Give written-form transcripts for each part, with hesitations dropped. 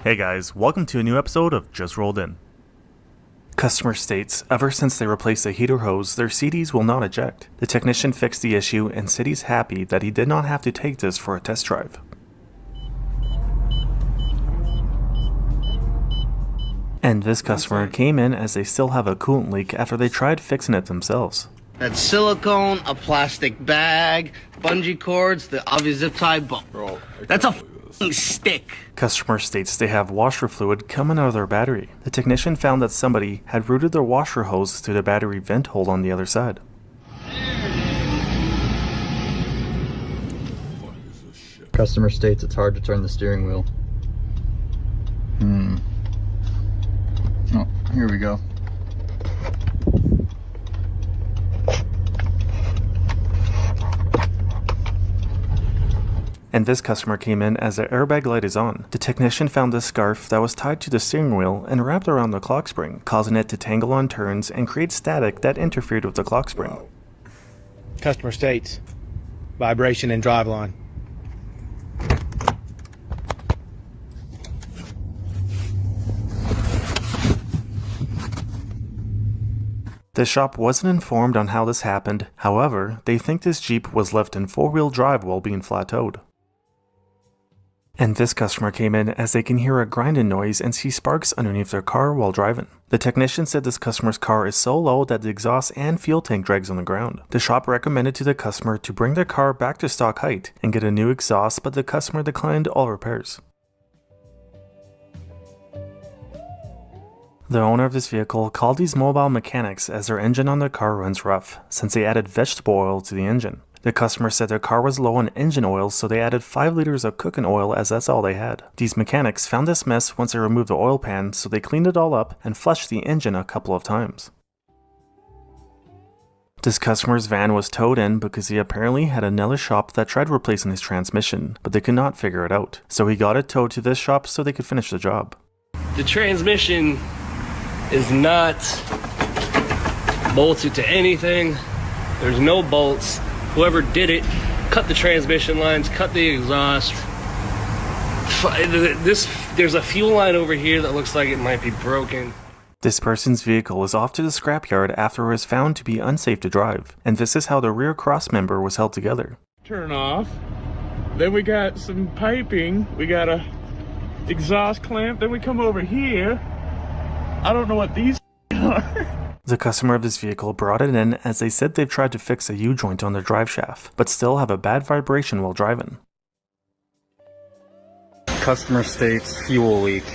Hey guys, welcome to a new episode of Just Rolled In. Customer states, ever since they replaced the heater hose, their CDs will not eject. The technician fixed the issue and said he's happy that he did not have to take this for a test drive. And this customer came in as they still have a coolant leak after they tried fixing it themselves. That's silicone, a plastic bag, bungee cords, the obvious zip tie, but that's a f***ing stick. Customer states they have washer fluid coming out of their battery. The technician found that somebody had routed their washer hose to the battery vent hole on the other side. Customer states it's hard to turn the steering wheel. Oh, here we go. And this customer came in as the airbag light is on. The technician found this scarf that was tied to the steering wheel and wrapped around the clock spring, causing it to tangle on turns and create static that interfered with the clock spring. Customer states, vibration in driveline. The shop wasn't informed on how this happened, however, they think this Jeep was left in four-wheel drive while being flat-towed. And this customer came in as they can hear a grinding noise and see sparks underneath their car while driving. The technician said this customer's car is so low that the exhaust and fuel tank drags on the ground. The shop recommended to the customer to bring their car back to stock height and get a new exhaust, but the customer declined all repairs. The owner of this vehicle called these mobile mechanics as their engine on their car runs rough, since they added vegetable oil to the engine. The customer said their car was low on engine oil, so they added 5 liters of cooking oil as that's all they had. These mechanics found this mess once they removed the oil pan, so they cleaned it all up and flushed the engine a couple of times. This customer's van was towed in because he apparently had another shop that tried replacing his transmission, but they could not figure it out. So he got it towed to this shop so they could finish the job. The transmission is not bolted to anything. There's no bolts. Whoever did it cut the transmission lines, cut the exhaust. There's a fuel line over here that looks like it might be broken. This person's vehicle is off to the scrapyard after it was found to be unsafe to drive, and this is how the rear cross member was held together. Turn off. Then we got some piping. We got a exhaust clamp. Then we come over here. I don't know what these are. The customer of this vehicle brought it in as they said they've tried to fix a U-joint on their drive shaft, but still have a bad vibration while driving. Customer states fuel leak.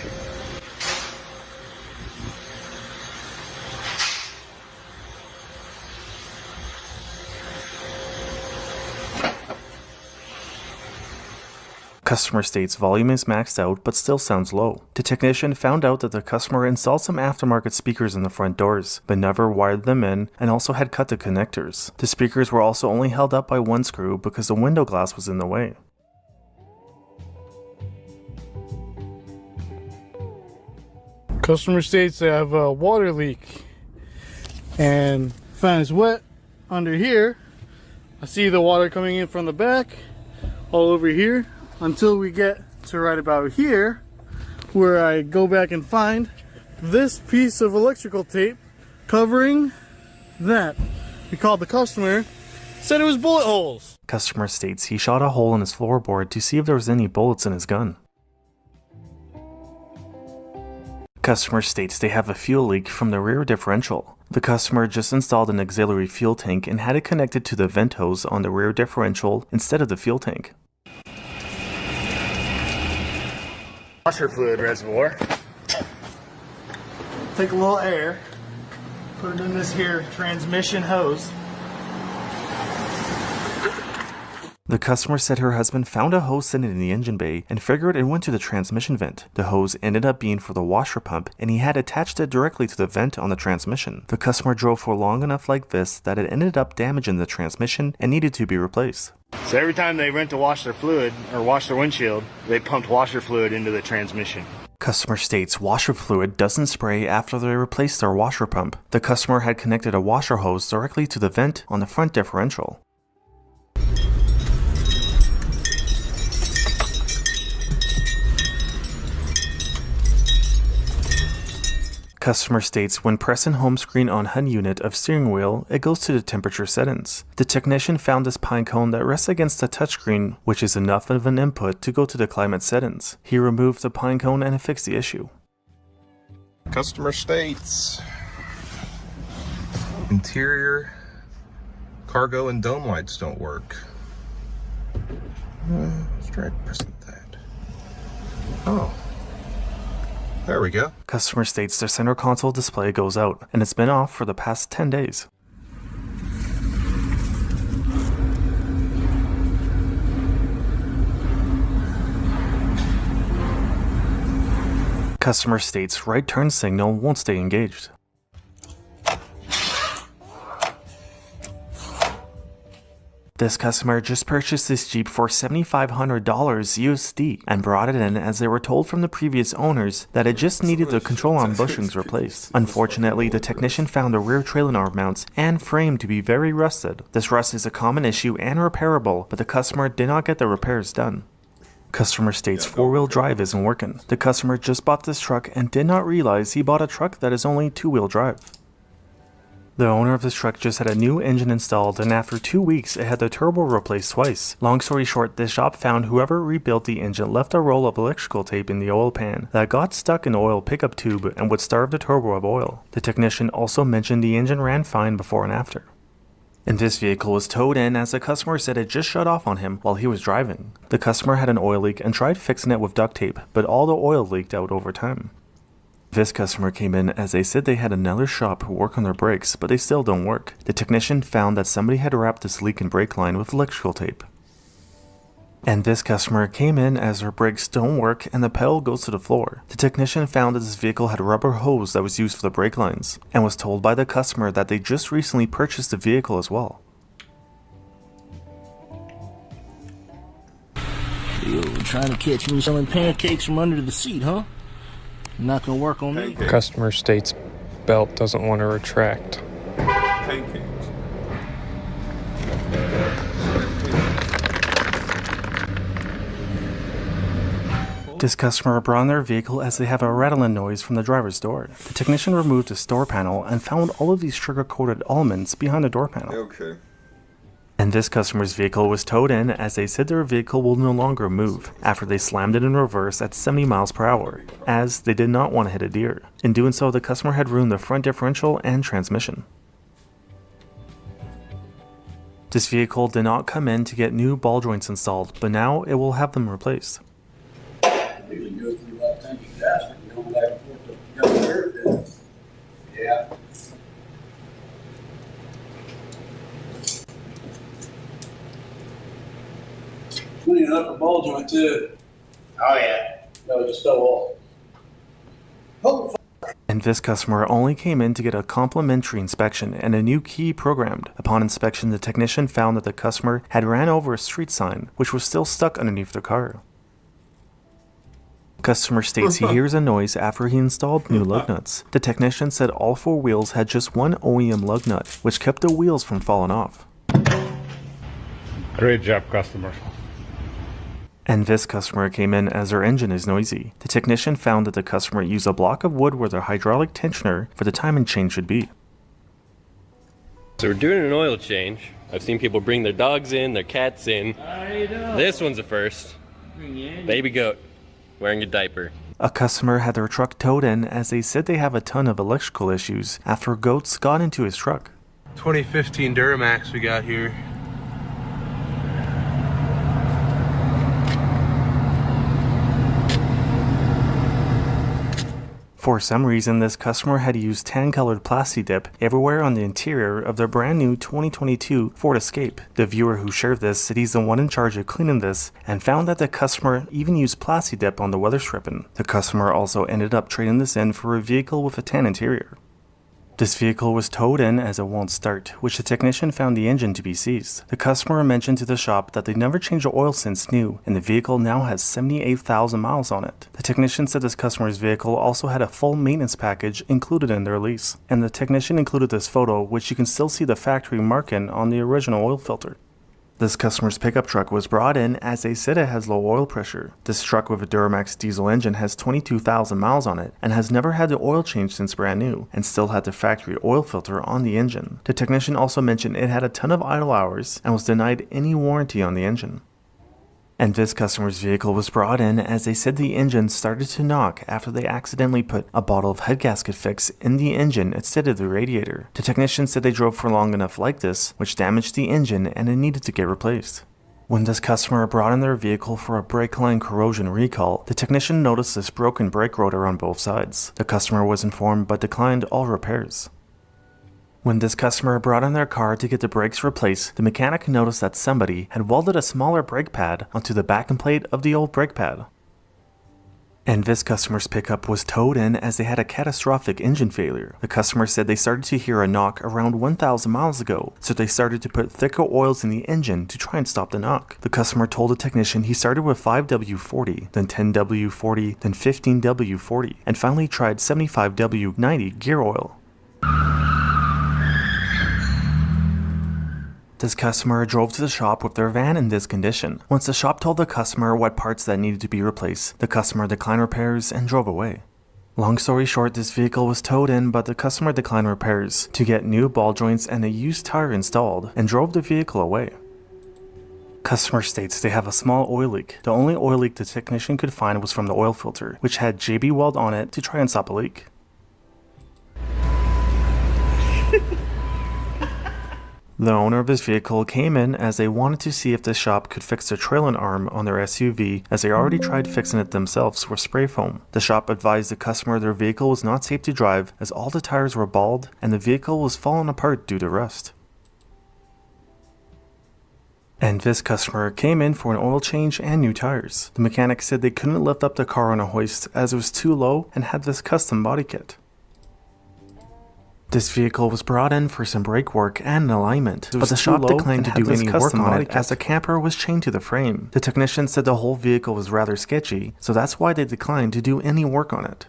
Customer states volume is maxed out but still sounds low. The technician found out that the customer installed some aftermarket speakers in the front doors, but never wired them in and also had cut the connectors. The speakers were also only held up by one screw because the window glass was in the way. Customer states they have a water leak and fan is wet under here. I see the water coming in from the back all over here until we get to right about here where I go back and find this piece of electrical tape covering that. We called the customer, said it was bullet holes. Customer states he shot a hole in his floorboard to see if there was any bullets in his gun. Customer states they have a fuel leak from the rear differential. The customer just installed an auxiliary fuel tank and had it connected to the vent hose on the rear differential instead of the fuel tank. Washer fluid reservoir. Take a little air, put it in this here transmission hose. The customer said her husband found a hose sitting in the engine bay and figured it went to the transmission vent. The hose ended up being for the washer pump and he had attached it directly to the vent on the transmission. The customer drove for long enough like this that it ended up damaging the transmission and needed to be replaced. So every time they went to wash their fluid or wash their windshield, they pumped washer fluid into the transmission. Customer states washer fluid doesn't spray after they replaced their washer pump. The customer had connected a washer hose directly to the vent on the front differential. Customer states when pressing home screen on HUD unit of steering wheel, it goes to the temperature settings. The technician found this pine cone that rests against the touchscreen, which is enough of an input to go to the climate settings. He removed the pine cone and fixed the issue. Customer states interior cargo and dome lights don't work. Let's try pressing that. Oh, there we go. Customer states their center console display goes out, and it's been off for the past 10 days. Customer states right turn signal won't stay engaged. This customer just purchased this Jeep for $7,500 USD and brought it in as they were told from the previous owners that it just needed the control arm bushings replaced. Unfortunately, the technician found the rear trailing arm mounts and frame to be very rusted. This rust is a common issue and repairable, but the customer did not get the repairs done. Customer states four-wheel drive isn't working. The customer just bought this truck and did not realize he bought a truck that is only two-wheel drive. The owner of this truck just had a new engine installed, and after 2 weeks it had the turbo replaced twice. Long story short, this shop found whoever rebuilt the engine left a roll of electrical tape in the oil pan that got stuck in the oil pickup tube and would starve the turbo of oil. The technician also mentioned the engine ran fine before and after. And this vehicle was towed in as the customer said it just shut off on him while he was driving. The customer had an oil leak and tried fixing it with duct tape, but all the oil leaked out over time. This customer came in as they said they had another shop work on their brakes, but they still don't work. The technician found that somebody had wrapped this leaking brake line with electrical tape. And this customer came in as her brakes don't work and the pedal goes to the floor. The technician found that this vehicle had rubber hose that was used for the brake lines, and was told by the customer that they just recently purchased the vehicle as well. You trying to catch me selling pancakes from under the seat, huh? Not gonna work on me. Customer states belt doesn't want to retract. This customer brought in their vehicle as they have a rattling noise from the driver's door. The technician removed the door panel and found all of these sugar-coated almonds behind the door panel. Okay. And this customer's vehicle was towed in as they said their vehicle will no longer move after they slammed it in reverse at 70 miles per hour, as they did not want to hit a deer. In doing so, the customer had ruined the front differential and transmission. This vehicle did not come in to get new ball joints installed, but now it will have them replaced. Yeah. Cleaning up a ball joint too. Oh yeah. No, just fell off. And this customer only came in to get a complimentary inspection and a new key programmed. Upon inspection, the technician found that the customer had ran over a street sign, which was still stuck underneath their car. Customer states he hears a noise after he installed new lug nuts. The technician said all four wheels had just one OEM lug nut, which kept the wheels from falling off. Great job, customer. And this customer came in as their engine is noisy. The technician found that the customer used a block of wood where their hydraulic tensioner for the timing chain should be. So we're doing an oil change. I've seen people bring their dogs in, their cats in. This one's a first. Baby goat wearing a diaper. A customer had their truck towed in as they said they have a ton of electrical issues after goats got into his truck. 2015 Duramax we got here. For some reason, this customer had used tan-colored plasti dip everywhere on the interior of their brand new 2022 Ford Escape. The viewer who shared this said he's the one in charge of cleaning this and found that the customer even used plasti dip on the weather stripping. The customer also ended up trading this in for a vehicle with a tan interior. This vehicle was towed in as it won't start, which the technician found the engine to be seized. The customer mentioned to the shop that they never changed the oil since new, and the vehicle now has 78,000 miles on it. The technician said this customer's vehicle also had a full maintenance package included in their lease, and the technician included this photo, which you can still see the factory marking on the original oil filter. This customer's pickup truck was brought in as they said it has low oil pressure. This truck with a Duramax diesel engine has 22,000 miles on it and has never had the oil change since brand new and still had the factory oil filter on the engine. The technician also mentioned it had a ton of idle hours and was denied any warranty on the engine. And this customer's vehicle was brought in as they said the engine started to knock after they accidentally put a bottle of head gasket fix in the engine instead of the radiator. The technician said they drove for long enough like this, which damaged the engine and it needed to get replaced. When this customer brought in their vehicle for a brake line corrosion recall, the technician noticed this broken brake rotor on both sides. The customer was informed but declined all repairs. When this customer brought in their car to get the brakes replaced, the mechanic noticed that somebody had welded a smaller brake pad onto the backing plate of the old brake pad. And this customer's pickup was towed in as they had a catastrophic engine failure. The customer said they started to hear a knock around 1,000 miles ago, so they started to put thicker oils in the engine to try and stop the knock. The customer told the technician he started with 5W40, then 10W40, then 15W40, and finally tried 75W90 gear oil. This customer drove to the shop with their van in this condition. Once the shop told the customer what parts that needed to be replaced, the customer declined repairs and drove away. Long story short, this vehicle was towed in, but the customer declined repairs to get new ball joints and a used tire installed and drove the vehicle away. Customer states they have a small oil leak. The only oil leak the technician could find was from the oil filter, which had JB Weld on it to try and stop a leak. The owner of this vehicle came in as they wanted to see if the shop could fix the trailing arm on their SUV as they already tried fixing it themselves with spray foam. The shop advised the customer their vehicle was not safe to drive as all the tires were bald and the vehicle was falling apart due to rust. And this customer came in for an oil change and new tires. The mechanic said they couldn't lift up the car on a hoist as it was too low and had this custom body kit. This vehicle was brought in for some brake work and alignment, but the shop declined to do any work on it as the camper was chained to the frame. The technician said the whole vehicle was rather sketchy, so that's why they declined to do any work on it.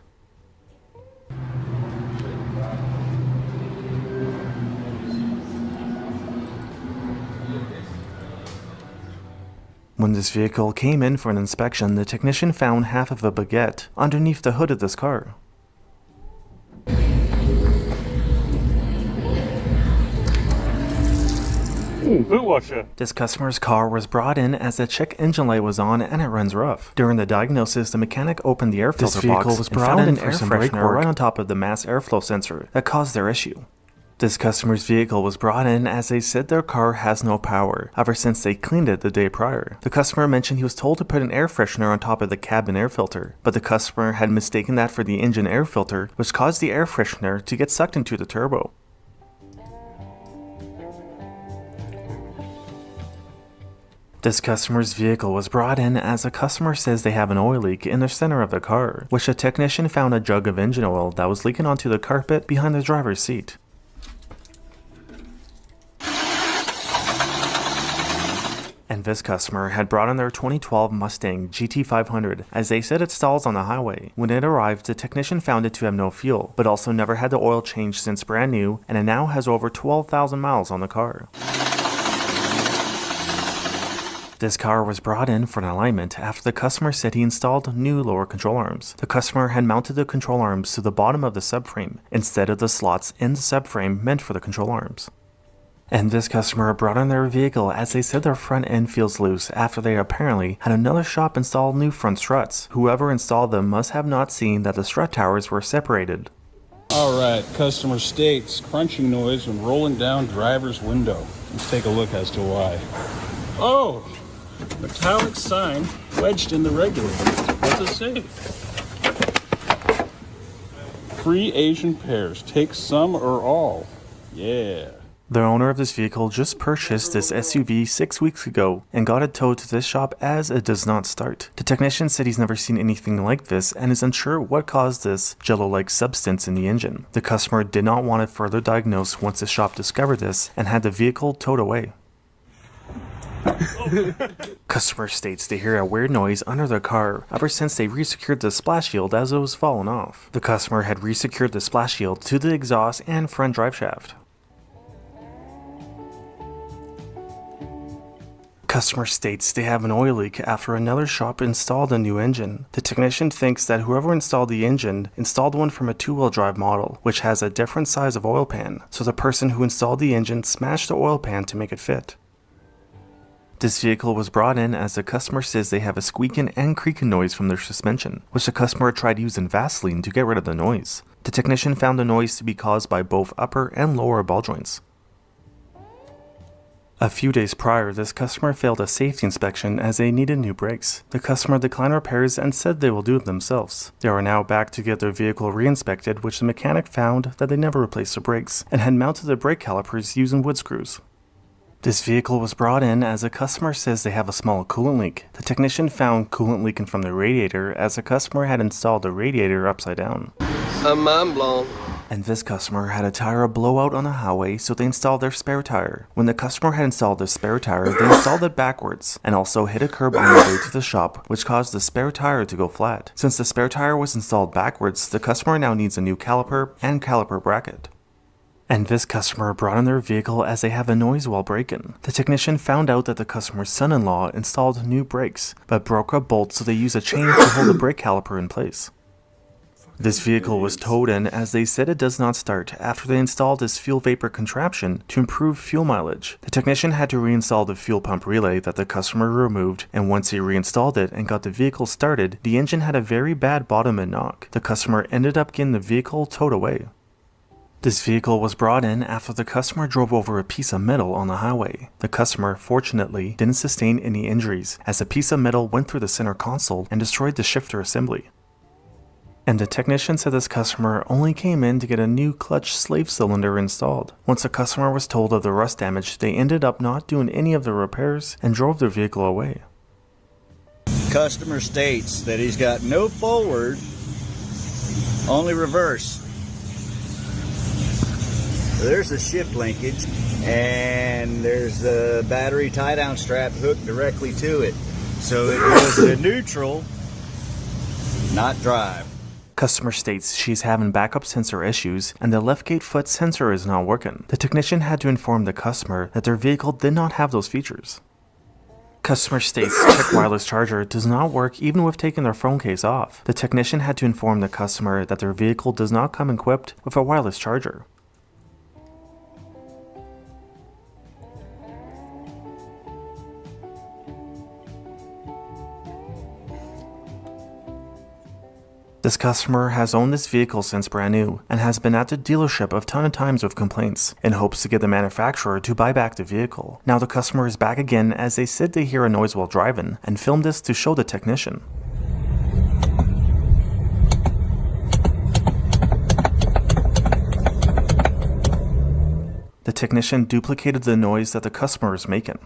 When this vehicle came in for an inspection, the technician found half of a baguette underneath the hood of this car. Boot washer. This customer's car was brought in as the check engine light was on and it runs rough. During the diagnosis, the mechanic opened the air filter box and found an air freshener right on top of the mass airflow sensor that caused their issue. This customer's vehicle was brought in as they said their car has no power ever since they cleaned it the day prior. The customer mentioned he was told to put an air freshener on top of the cabin air filter, but the customer had mistaken that for the engine air filter, which caused the air freshener to get sucked into the turbo. This customer's vehicle was brought in as a customer says they have an oil leak in the center of the car, which a technician found a jug of engine oil that was leaking onto the carpet behind the driver's seat. And this customer had brought in their 2012 Mustang GT500 as they said it stalls on the highway. When it arrived, the technician found it to have no fuel, but also never had the oil changed since brand new, and it now has over 12,000 miles on the car. This car was brought in for an alignment after the customer said he installed new lower control arms. The customer had mounted the control arms to the bottom of the subframe instead of the slots in the subframe meant for the control arms. And this customer brought in their vehicle as they said their front end feels loose after they apparently had another shop install new front struts. Whoever installed them must have not seen that the strut towers were separated. Alright, customer states crunching noise when rolling down driver's window. Let's take a look as to why. Oh! Metallic sign wedged in the regulator. What's it say? Free Asian pears. Take some or all. Yeah. The owner of this vehicle just purchased this SUV 6 weeks ago and got it towed to this shop as it does not start. The technician said he's never seen anything like this and is unsure what caused this jello-like substance in the engine. The customer did not want it further diagnosed once the shop discovered this and had the vehicle towed away. Customer states they hear a weird noise under their car ever since they resecured the splash shield as it was falling off. The customer had resecured the splash shield to the exhaust and front drive shaft. Customer states they have an oil leak after another shop installed a new engine. The technician thinks that whoever installed the engine installed one from a two-wheel drive model, which has a different size of oil pan, so the person who installed the engine smashed the oil pan to make it fit. This vehicle was brought in as the customer says they have a squeaking and creaking noise from their suspension, which the customer tried using Vaseline to get rid of the noise. The technician found the noise to be caused by both upper and lower ball joints. A few days prior, this customer failed a safety inspection as they needed new brakes. The customer declined repairs and said they will do it themselves. They are now back to get their vehicle re-inspected, which the mechanic found that they never replaced the brakes and had mounted the brake calipers using wood screws. This vehicle was brought in as a customer says they have a small coolant leak. The technician found coolant leaking from the radiator as the customer had installed the radiator upside down. I'm mind blown. And this customer had a tire blowout on the highway, so they installed their spare tire. When the customer had installed the spare tire, they installed it backwards and also hit a curb on the way to the shop, which caused the spare tire to go flat. Since the spare tire was installed backwards, the customer now needs a new caliper and caliper bracket. And this customer brought in their vehicle as they have a noise while braking. The technician found out that the customer's son-in-law installed new brakes, but broke a bolt, so they used a chain to hold the brake caliper in place. This vehicle was towed in as they said it does not start after they installed this fuel vapor contraption to improve fuel mileage. The technician had to reinstall the fuel pump relay that the customer removed, and once he reinstalled it and got the vehicle started, the engine had a very bad bottom and knock. The customer ended up getting the vehicle towed away. This vehicle was brought in after the customer drove over a piece of metal on the highway. The customer, fortunately, didn't sustain any injuries as a piece of metal went through the center console and destroyed the shifter assembly. And the technician said this customer only came in to get a new clutch slave cylinder installed. Once the customer was told of the rust damage, they ended up not doing any of the repairs and drove their vehicle away. Customer states that he's got no forward, only reverse. There's the shift linkage, and there's the battery tie-down strap hooked directly to it. So it goes to neutral, not drive. Customer states she's having backup sensor issues and the left gate foot sensor is not working. The technician had to inform the customer that their vehicle did not have those features. Customer states check wireless charger does not work even with taking their phone case off. The technician had to inform the customer that their vehicle does not come equipped with a wireless charger. This customer has owned this vehicle since brand new and has been at the dealership a ton of times with complaints in hopes to get the manufacturer to buy back the vehicle. Now the customer is back again as they said they hear a noise while driving and filmed this to show the technician. The technician duplicated the noise that the customer is making.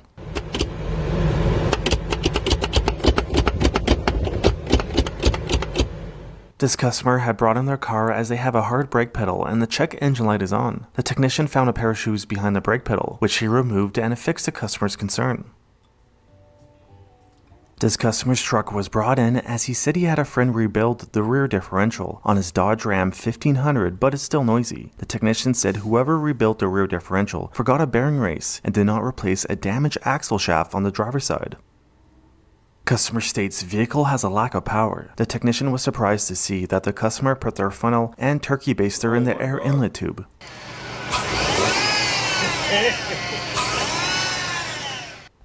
This customer had brought in their car as they have a hard brake pedal and the check engine light is on. The technician found a pair of shoes behind the brake pedal, which he removed and fixed the customer's concern. This customer's truck was brought in as he said he had a friend rebuild the rear differential on his Dodge Ram 1500, but it's still noisy. The technician said whoever rebuilt the rear differential forgot a bearing race and did not replace a damaged axle shaft on the driver's side. Customer states vehicle has a lack of power. The technician was surprised to see that the customer put their funnel and turkey baster in the air inlet tube.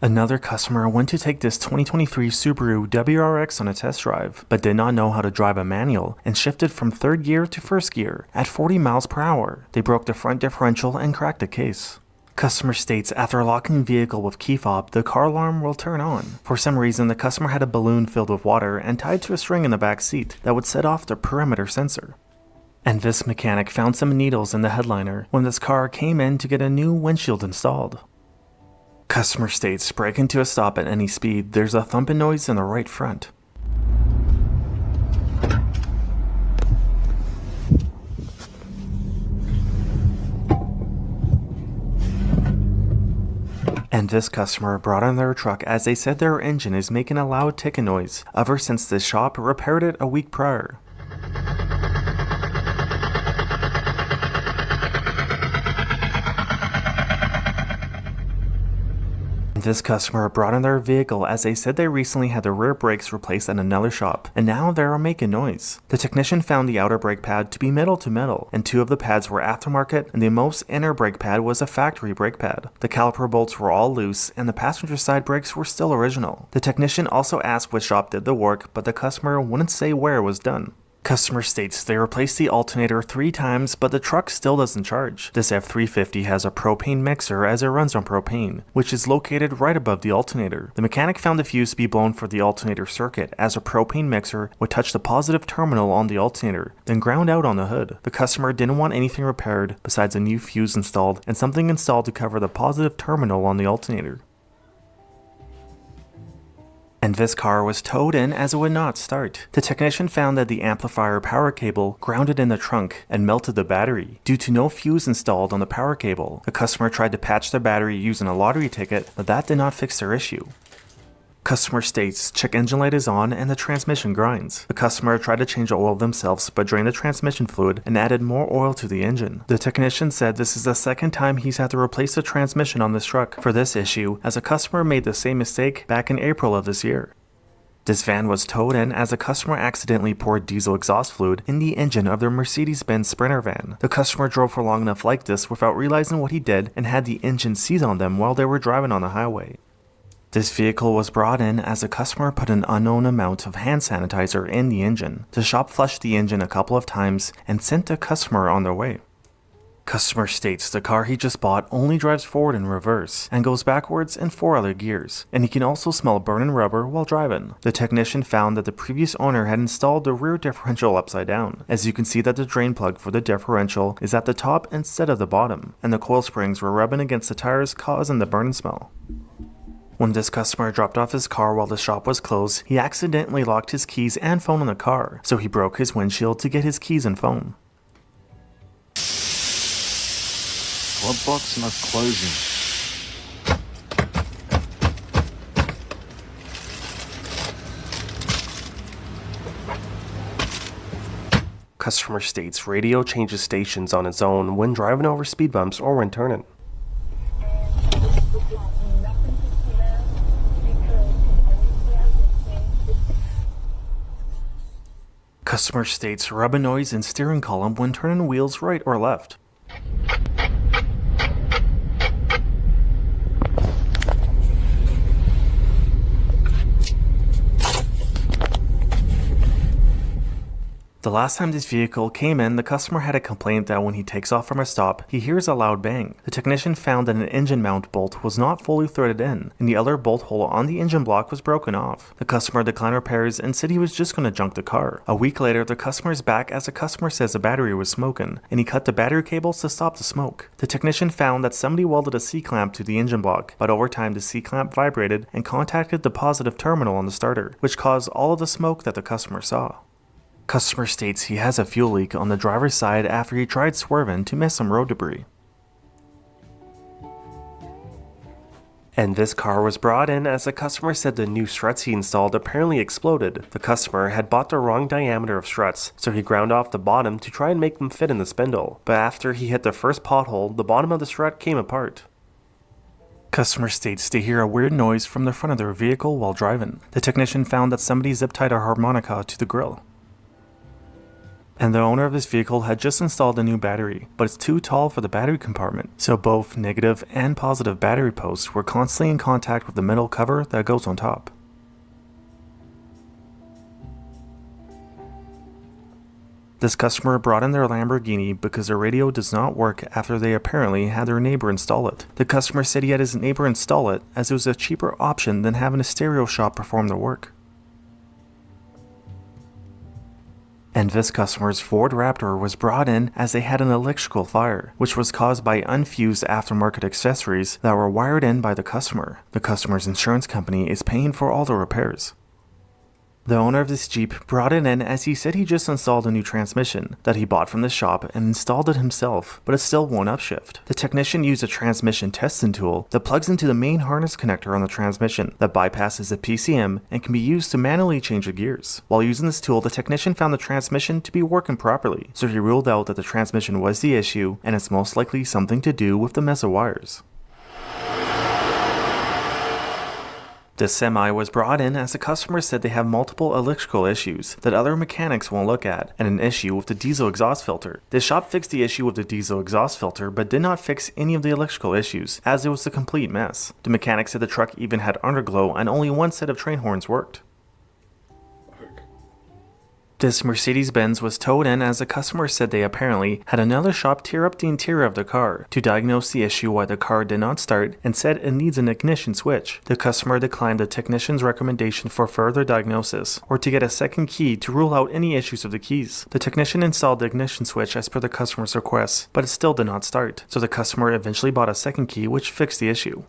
Another customer went to take this 2023 Subaru WRX on a test drive, but did not know how to drive a manual and shifted from third gear to first gear at 40 miles per hour. They broke the front differential and cracked the case. Customer states after locking vehicle with key fob, the car alarm will turn on. For some reason, the customer had a balloon filled with water and tied to a string in the back seat that would set off the perimeter sensor. And this mechanic found some needles in the headliner when this car came in to get a new windshield installed. Customer states braking to a stop at any speed, there's a thumping noise in the right front. And this customer brought in their truck as they said their engine is making a loud ticking noise ever since the shop repaired it a week prior. This customer brought in their vehicle as they said they recently had the rear brakes replaced at another shop, and now they are making noise. The technician found the outer brake pad to be metal to metal, and 2 of the pads were aftermarket, and the most inner brake pad was a factory brake pad. The caliper bolts were all loose, and the passenger side brakes were still original. The technician also asked which shop did the work, but the customer wouldn't say where it was done. Customer states they replaced the alternator 3 times, but the truck still doesn't charge. This F350 has a propane mixer as it runs on propane, which is located right above the alternator. The mechanic found the fuse to be blown for the alternator circuit, as a propane mixer would touch the positive terminal on the alternator, then ground out on the hood. The customer didn't want anything repaired besides a new fuse installed and something installed to cover the positive terminal on the alternator. And this car was towed in as it would not start. The technician found that the amplifier power cable grounded in the trunk and melted the battery due to no fuse installed on the power cable. The customer tried to patch the battery using a lottery ticket, but that did not fix their issue. Customer states check engine light is on and the transmission grinds. The customer tried to change the oil themselves but drained the transmission fluid and added more oil to the engine. The technician said this is the second time he's had to replace the transmission on this truck for this issue, as a customer made the same mistake back in April of this year. This van was towed in as a customer accidentally poured diesel exhaust fluid in the engine of their Mercedes-Benz Sprinter van. The customer drove for long enough like this without realizing what he did and had the engine seize on them while they were driving on the highway. This vehicle was brought in as a customer put an unknown amount of hand sanitizer in the engine. The shop flushed the engine a couple of times and sent the customer on their way. Customer states the car he just bought only drives forward and reverse and goes backwards in 4 other gears, and he can also smell burning rubber while driving. The technician found that the previous owner had installed the rear differential upside down, as you can see that the drain plug for the differential is at the top instead of the bottom, and the coil springs were rubbing against the tires causing the burning smell. When this customer dropped off his car while the shop was closed, he accidentally locked his keys and phone in the car, so he broke his windshield to get his keys and phone. What box am I closing? Customer states radio changes stations on its own when driving over speed bumps or when turning. Customer states rub a noise in steering column when turning wheels right or left. The last time this vehicle came in, the customer had a complaint that when he takes off from a stop, he hears a loud bang. The technician found that an engine mount bolt was not fully threaded in, and the other bolt hole on the engine block was broken off. The customer declined repairs and said he was just going to junk the car. A week later, the customer is back as the customer says the battery was smoking, and he cut the battery cables to stop the smoke. The technician found that somebody welded a C-clamp to the engine block, but over time the C-clamp vibrated and contacted the positive terminal on the starter, which caused all of the smoke that the customer saw. Customer states he has a fuel leak on the driver's side after he tried swerving to miss some road debris. And this car was brought in as the customer said the new struts he installed apparently exploded. The customer had bought the wrong diameter of struts, so he ground off the bottom to try and make them fit in the spindle. But after he hit the first pothole, the bottom of the strut came apart. Customer states they hear a weird noise from the front of their vehicle while driving. The technician found that somebody zip-tied a harmonica to the grill. And the owner of this vehicle had just installed a new battery, but it's too tall for the battery compartment, so both negative and positive battery posts were constantly in contact with the metal cover that goes on top. This customer brought in their Lamborghini because their radio does not work after they apparently had their neighbor install it. The customer said he had his neighbor install it as it was a cheaper option than having a stereo shop perform the work. And this customer's Ford Raptor was brought in as they had an electrical fire, which was caused by unfused aftermarket accessories that were wired in by the customer. The customer's insurance company is paying for all the repairs. The owner of this Jeep brought it in as he said he just installed a new transmission that he bought from the shop and installed it himself, but it still won't upshift. The technician used a transmission testing tool that plugs into the main harness connector on the transmission that bypasses the PCM and can be used to manually change the gears. While using this tool, the technician found the transmission to be working properly, so he ruled out that the transmission was the issue and it's most likely something to do with the mess of wires. This semi was brought in as the customer said they have multiple electrical issues that other mechanics won't look at, and an issue with the diesel exhaust filter. The shop fixed the issue with the diesel exhaust filter, but did not fix any of the electrical issues, as it was a complete mess. The mechanic said the truck even had underglow and only one set of train horns worked. This Mercedes-Benz was towed in as the customer said they apparently had another shop tear up the interior of the car to diagnose the issue why the car did not start and said it needs an ignition switch. The customer declined the technician's recommendation for further diagnosis or to get a second key to rule out any issues of the keys. The technician installed the ignition switch as per the customer's request, but it still did not start, so the customer eventually bought a second key which fixed the issue.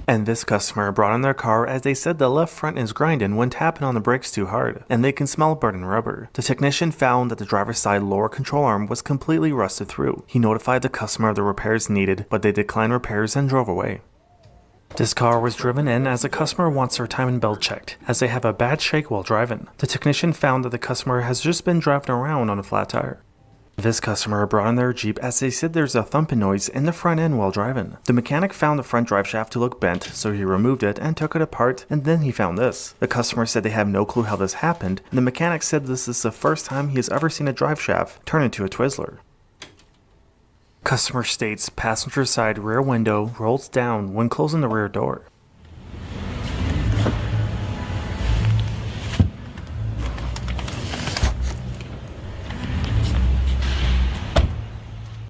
And this customer brought in their car as they said the left front is grinding when tapping on the brakes too hard, and they can smell burning rubber. The technician found that the driver's side lower control arm was completely rusted through. He notified the customer of the repairs needed, but they declined repairs and drove away. This car was driven in as the customer wants their timing belt checked, as they have a bad shake while driving. The technician found that the customer has just been driving around on a flat tire. This customer brought in their Jeep as they said there's a thumping noise in the front end while driving. The mechanic found the front drive shaft to look bent, so he removed it and took it apart, and then he found this. The customer said they have no clue how this happened, and the mechanic said this is the first time he has ever seen a drive shaft turn into a Twizzler. Customer states passenger side rear window rolls down when closing the rear door.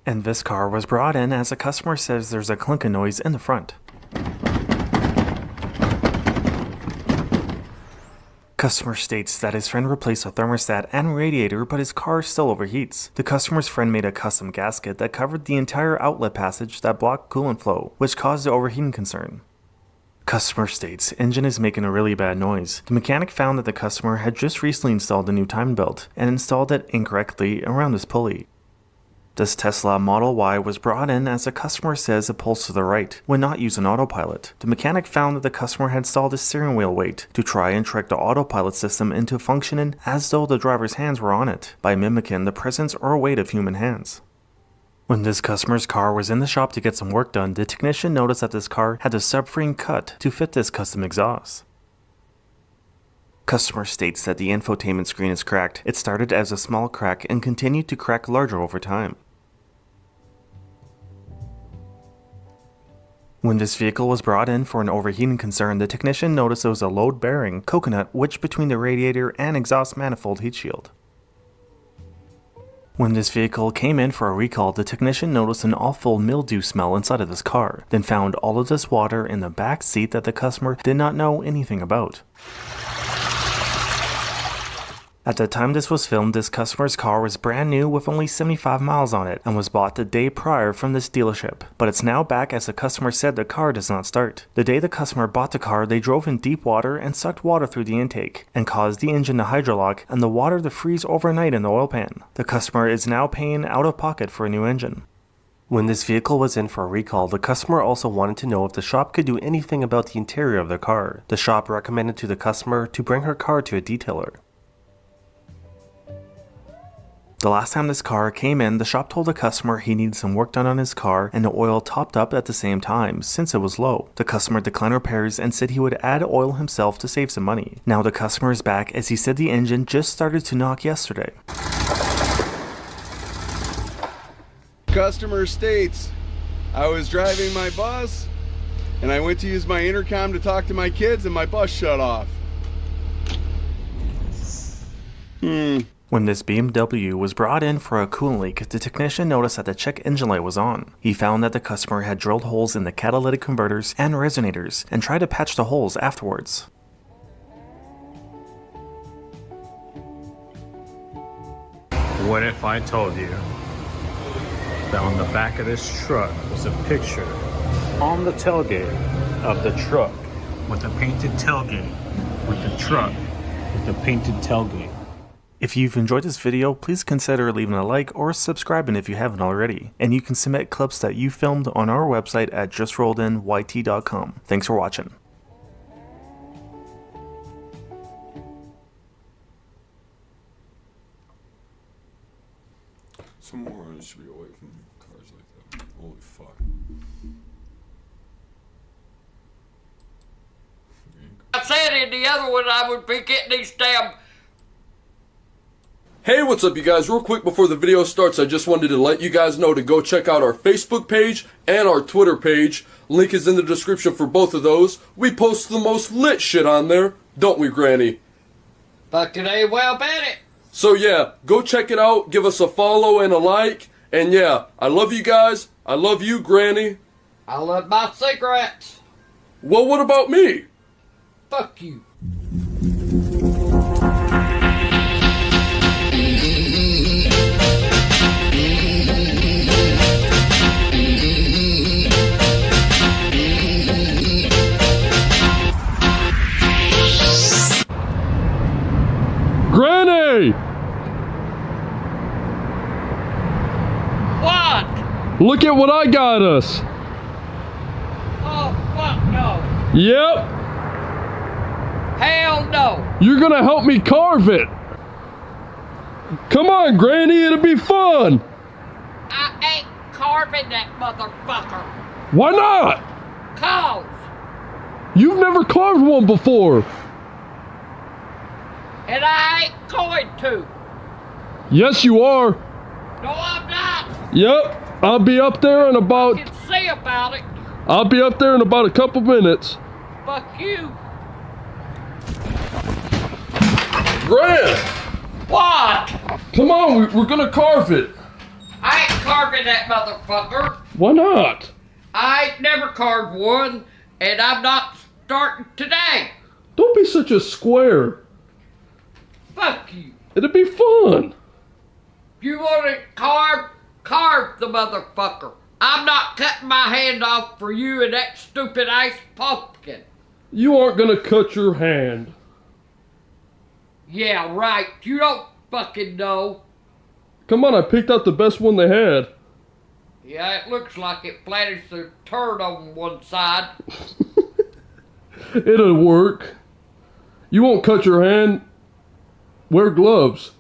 And this car was brought in as the customer says there's a clinking noise in the front. Customer states that his friend replaced a thermostat and radiator, but his car still overheats. The customer's friend made a custom gasket that covered the entire outlet passage that blocked coolant flow, which caused the overheating concern. Customer states engine is making a really bad noise. The mechanic found that the customer had just recently installed a new timing belt and installed it incorrectly around this pulley. This Tesla Model Y was brought in as the customer says it pulls to the right when not using autopilot. The mechanic found that the customer had installed a steering wheel weight to try and trick the autopilot system into functioning as though the driver's hands were on it, by mimicking the presence or weight of human hands. When this customer's car was in the shop to get some work done, the technician noticed that this car had a subframe cut to fit this custom exhaust. Customer states that the infotainment screen is cracked. It started as a small crack and continued to crack larger over time. When this vehicle was brought in for an overheating concern, the technician noticed there was a load-bearing coconut wedged between the radiator and exhaust manifold heat shield. When this vehicle came in for a recall, the technician noticed an awful mildew smell inside of this car, then found all of this water in the back seat that the customer did not know anything about. At the time this was filmed, this customer's car was brand new with only 75 miles on it and was bought the day prior from this dealership. But it's now back as the customer said the car does not start. The day the customer bought the car, they drove in deep water and sucked water through the intake and caused the engine to hydrolock and the water to freeze overnight in the oil pan. The customer is now paying out of pocket for a new engine. When this vehicle was in for a recall, the customer also wanted to know if the shop could do anything about the interior of the car. The shop recommended to the customer to bring her car to a detailer. The last time this car came in, the shop told the customer he needed some work done on his car and the oil topped up at the same time since it was low. The customer declined repairs and said he would add oil himself to save some money. Now the customer is back as he said the engine just started to knock yesterday. Customer states, I was driving my bus and I went to use my intercom to talk to my kids and my bus shut off. When this BMW was brought in for a coolant leak, the technician noticed that the check engine light was on. He found that the customer had drilled holes in the catalytic converters and resonators and tried to patch the holes afterwards. What if I told you that on the back of this truck was a picture on the tailgate of the truck with the painted tailgate, with the truck with the painted tailgate? If you've enjoyed this video, please consider leaving a like or subscribing if you haven't already. And you can submit clips that you filmed on our website at justrolledyt.com. Thanks for watching. Some more should be away from cars like that. Holy fuck. said in the other one I would be getting these damn... Hey, what's up you guys? Real quick before the video starts, I just wanted to let you guys know to go check out our Facebook page and our Twitter page. Link is in the description for both of those. We post the most lit shit on there, don't we, Granny? Fucking A, well, bet it. So yeah, go check it out, give us a follow and a like, and yeah, I love you guys, I love you, Granny. I love my cigarettes. Well, what about me? Fuck you. Granny! What? Look at what I got us. Oh, fuck no. Yep. Hell no. You're gonna help me carve it. Come on, Granny, it'll be fun. I ain't carving that motherfucker. Why not? Cause. You've never carved one before. And I ain't going to. Yes, you are. No, I'm not. Yep, I'll be up there in about... You can see about it. I'll be up there in about a couple minutes. Fuck you. Grant! What? Come on, we're gonna carve it. I ain't carving that motherfucker. Why not? I ain't never carved one, and I'm not starting today. Don't be such a square. Fuck you. It'll be fun. You want it carved? Carve the motherfucker. I'm not cutting my hand off for you and that stupid ice pumpkin. You aren't gonna cut your hand. Yeah, right. You don't fucking know. Come on, I picked out the best one they had. Yeah, it looks like it planted the turd on one side. It'll work. You won't cut your hand. Wear gloves.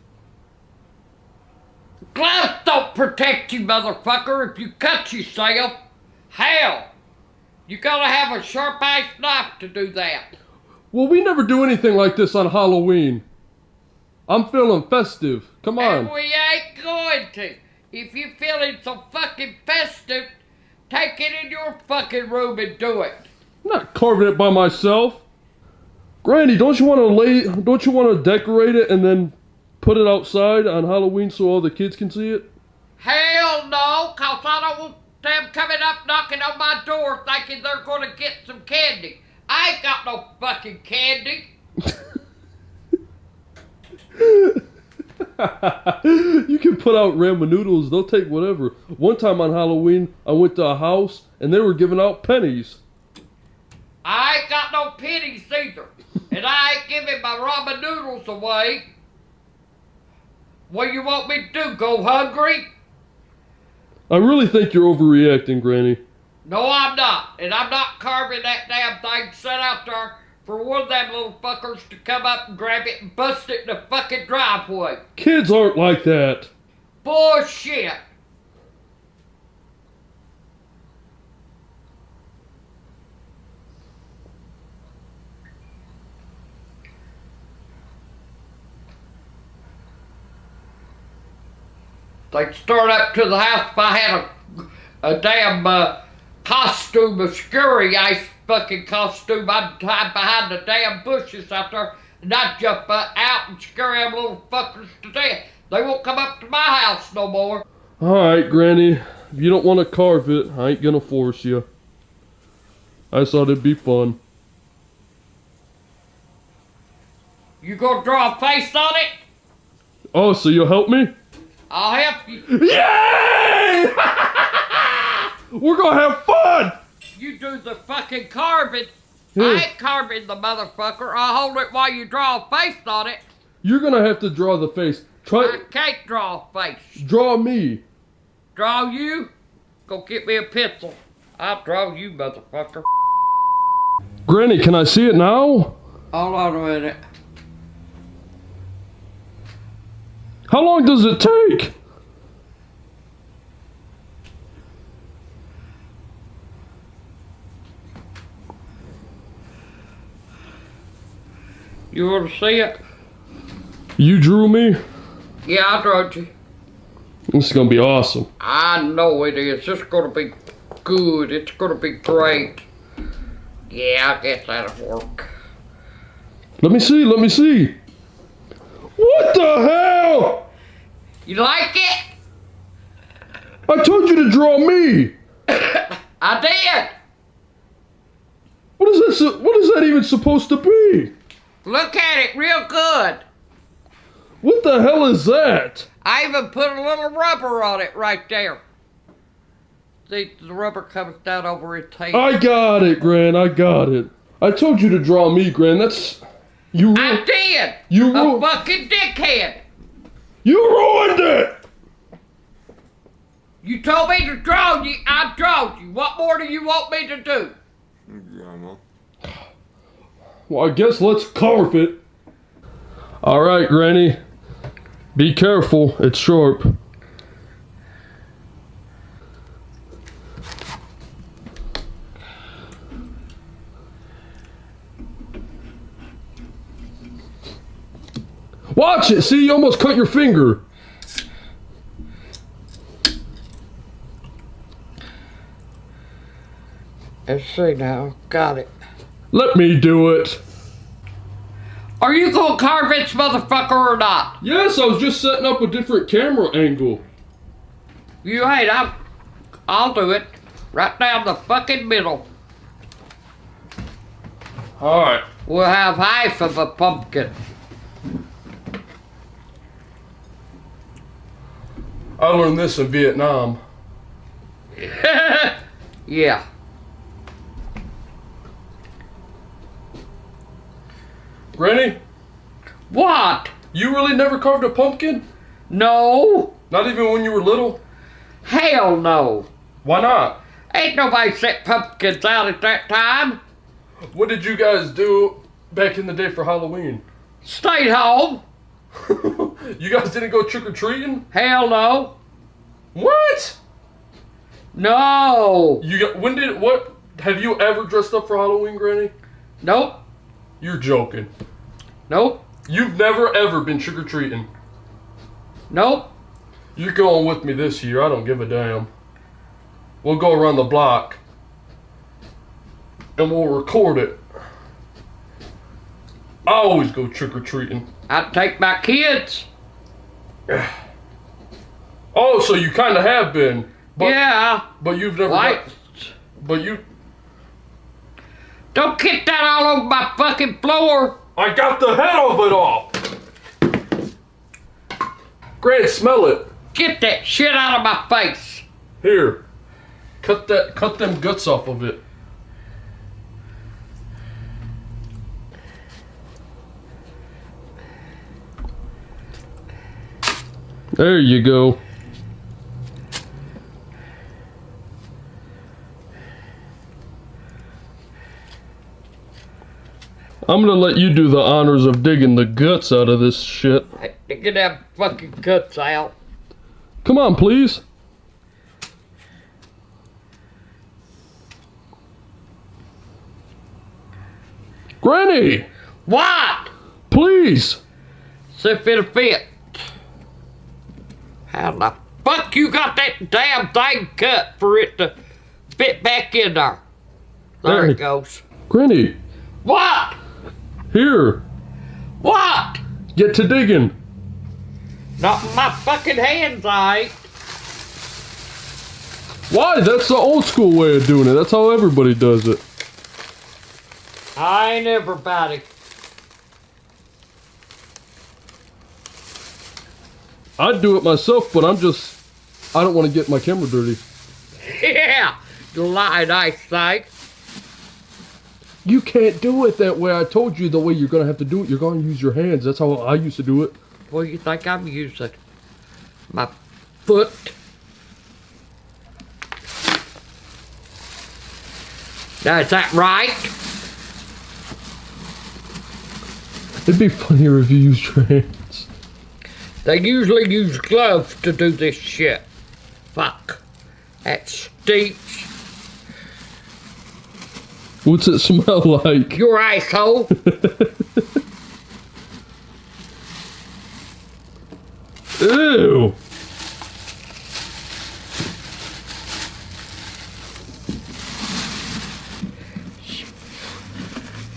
Gloves don't protect you, motherfucker, if you cut yourself. Hell, you gotta have a sharp-ass knife to do that. Well, we never do anything like this on Halloween. I'm feeling festive. Come on. And we ain't going to. If you're feeling so fucking festive, take it in your fucking room and do it. I'm not carving it by myself. Granny, don't you want to decorate it and then put it outside on Halloween so all the kids can see it? Hell no, cause I don't want them coming up knocking on my door thinking they're gonna get some candy. I ain't got no fucking candy. You can put out ramen noodles, they'll take whatever. One time on Halloween, I went to a house and they were giving out pennies. I ain't got no pennies either. And I ain't giving my ramen noodles away. What you want me to do, go hungry? I really think you're overreacting, Granny. No, I'm not. And I'm not carving that damn thing set out there for one of them little fuckers to come up and grab it and bust it in the fucking driveway. Kids aren't like that. Bullshit. They'd start up to the house if I had a damn costume, a scurry ice fucking costume. I'd hide behind the damn bushes out there and I'd jump out and scare them little fuckers to death. They won't come up to my house no more. Alright, Granny. If you don't want to carve it, I ain't gonna force you. I thought it'd be fun. You gonna draw a face on it? Oh, so you'll help me? I'll help you. Yay! We're gonna have fun! You do the fucking carving. Yeah. I ain't carving the motherfucker. I'll hold it while you draw a face on it. You're gonna have to draw the face. I can't draw a face. Draw me. Draw you? Go get me a pencil. I'll draw you, motherfucker. Granny, can I see it now? Hold on a minute. How long does it take? You want to see it? You drew me? Yeah, I drew you. This is gonna be awesome. I know it is. It's gonna be good. It's gonna be great. Yeah, I guess that'll work. Let me see, let me see. What the hell? You like it? I told you to draw me. I did. What is that even supposed to be? Look at it real good. What the hell is that? I even put a little rubber on it right there. See, the rubber comes down over its tail. I got it, Gran, I got it. I told you to draw me, Gran, that's... I did! You a fucking dickhead! You ruined it! You told me to draw you, I drawed you. What more do you want me to do? Well, I guess let's carve it. Alright, Granny. Be careful, it's sharp. Watch it! See, you almost cut your finger. Let's see now. Got it. Let me do it. Are you gonna carve this motherfucker or not? Yes, I was just setting up a different camera angle. You ain't. I'll do it. Right down the fucking middle. Alright. We'll have half of a pumpkin. I learned this in Vietnam. Yeah. Granny? What? You really never carved a pumpkin? No. Not even when you were little? Hell no. Why not? Ain't nobody set pumpkins out at that time. What did you guys do back in the day for Halloween? Stayed home. You guys didn't go trick-or-treating? Hell no. What? No. What? Have you ever dressed up for Halloween, Granny? Nope. You're joking. Nope. You've never ever been trick-or-treating? Nope. You're going with me this year, I don't give a damn. We'll go around the block and we'll record it. I always go trick-or-treating. I take my kids. Oh, so you kind of have been. But, yeah. But you've never. But you. Don't get that all over my fucking floor. I got the head of it off. Grant, smell it. Get that shit out of my face. Here. Cut them guts off of it. There you go. I'm gonna let you do the honors of digging the guts out of this shit. Get that fucking guts out. Come on, please. Granny! What? Please! See if it'll fit. How the fuck you got that damn thing cut for it to fit back in there? There it goes. Granny! What? Here! What? Get to digging! Not in my fucking hands, I ain't. Why? That's the old school way of doing it. That's how everybody does it. I ain't everybody. I'd do it myself, but I don't want to get my camera dirty. Yeah, you lying nice thing. You can't do it that way. I told you the way you're going to have to do it. You're going to use your hands. That's how I used to do it. What do you think I'm using? My foot? Now, is that right? It'd be funnier if you used your hands. They usually use gloves to do this shit. Fuck. That stinks. What's it smell like? Your asshole. Ew.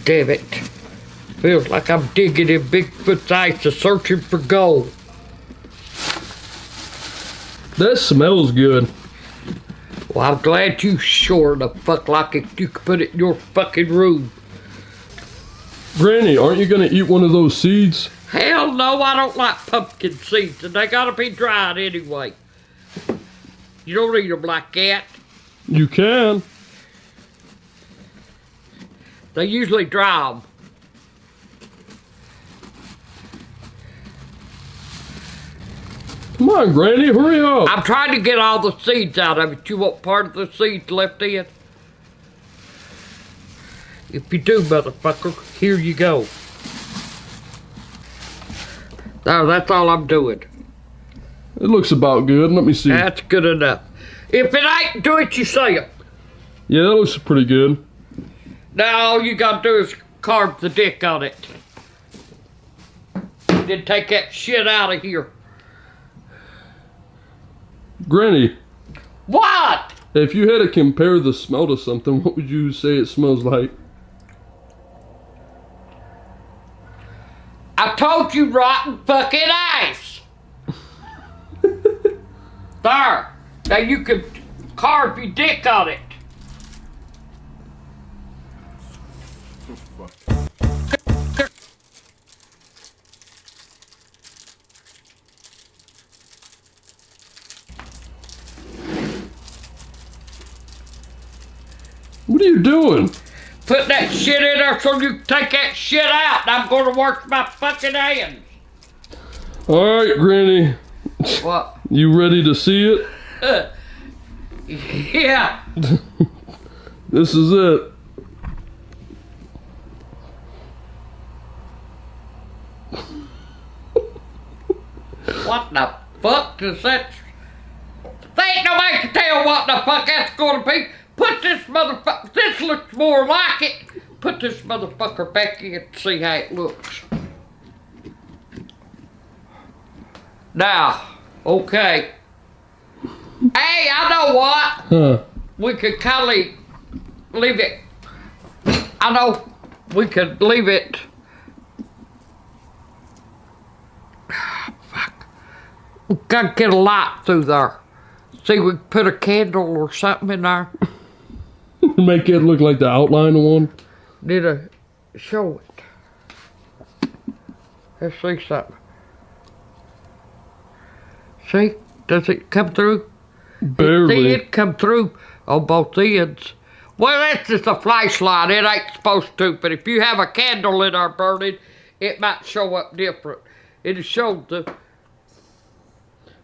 Damn it. Feels like I'm digging in Bigfoot's ice and searching for gold. That smells good. Well, I'm glad you sure the fuck like it you could put it in your fucking room. Granny, aren't you gonna eat one of those seeds? Hell no, I don't like pumpkin seeds, and they gotta be dried anyway. You don't eat them like that. You can. They usually dry them. Come on, Granny, hurry up. I'm trying to get all the seeds out of it. You want part of the seeds left in? If you do, motherfucker, here you go. Now, that's all I'm doing. It looks about good. Let me see. That's good enough. If it ain't, do it yourself. Yeah, that looks pretty good. Now, all you gotta do is carve the dick on it. Then take that shit out of here. Granny. What? If you had to compare the smell to something, what would you say it smells like? I told you rotten fucking ice. There. Now you can carve your dick on it. What are you doing? Put that shit in there so you can take that shit out. I'm going to work my fucking hands. All right, Granny. What? You ready to see it? Yeah. This is it. What the fuck does that... There ain't no way to tell what the fuck that's going to be. Put this motherfucker... This looks more like it. Put this motherfucker back in and see how it looks. Now, okay. Hey, I know what. Huh. We could kind of leave it. I know we could leave it. Fuck. We gotta get a light through there. See, we could put a candle or something in there. Make it look like the outline of one. Need to show it. Let's see something. See? Does it come through? Barely. See it come through on both ends. Well, that's just a flashlight. It ain't supposed to, but if you have a candle in there burning, it might show up different. It'll show the...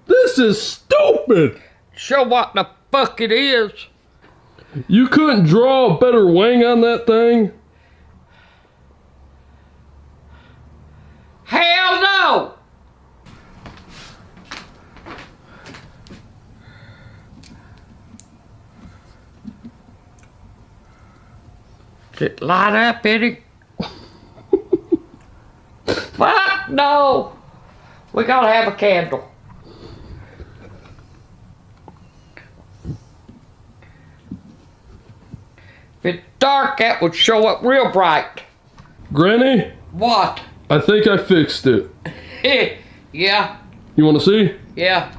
This is stupid! Show what the fuck it is. You couldn't draw a better wing on that thing? Hell no! Does it light up, Eddie? Fuck no! We gotta have a candle. If it's dark, that would show up real bright. Granny? What? I think I fixed it. Yeah. You want to see? Yeah.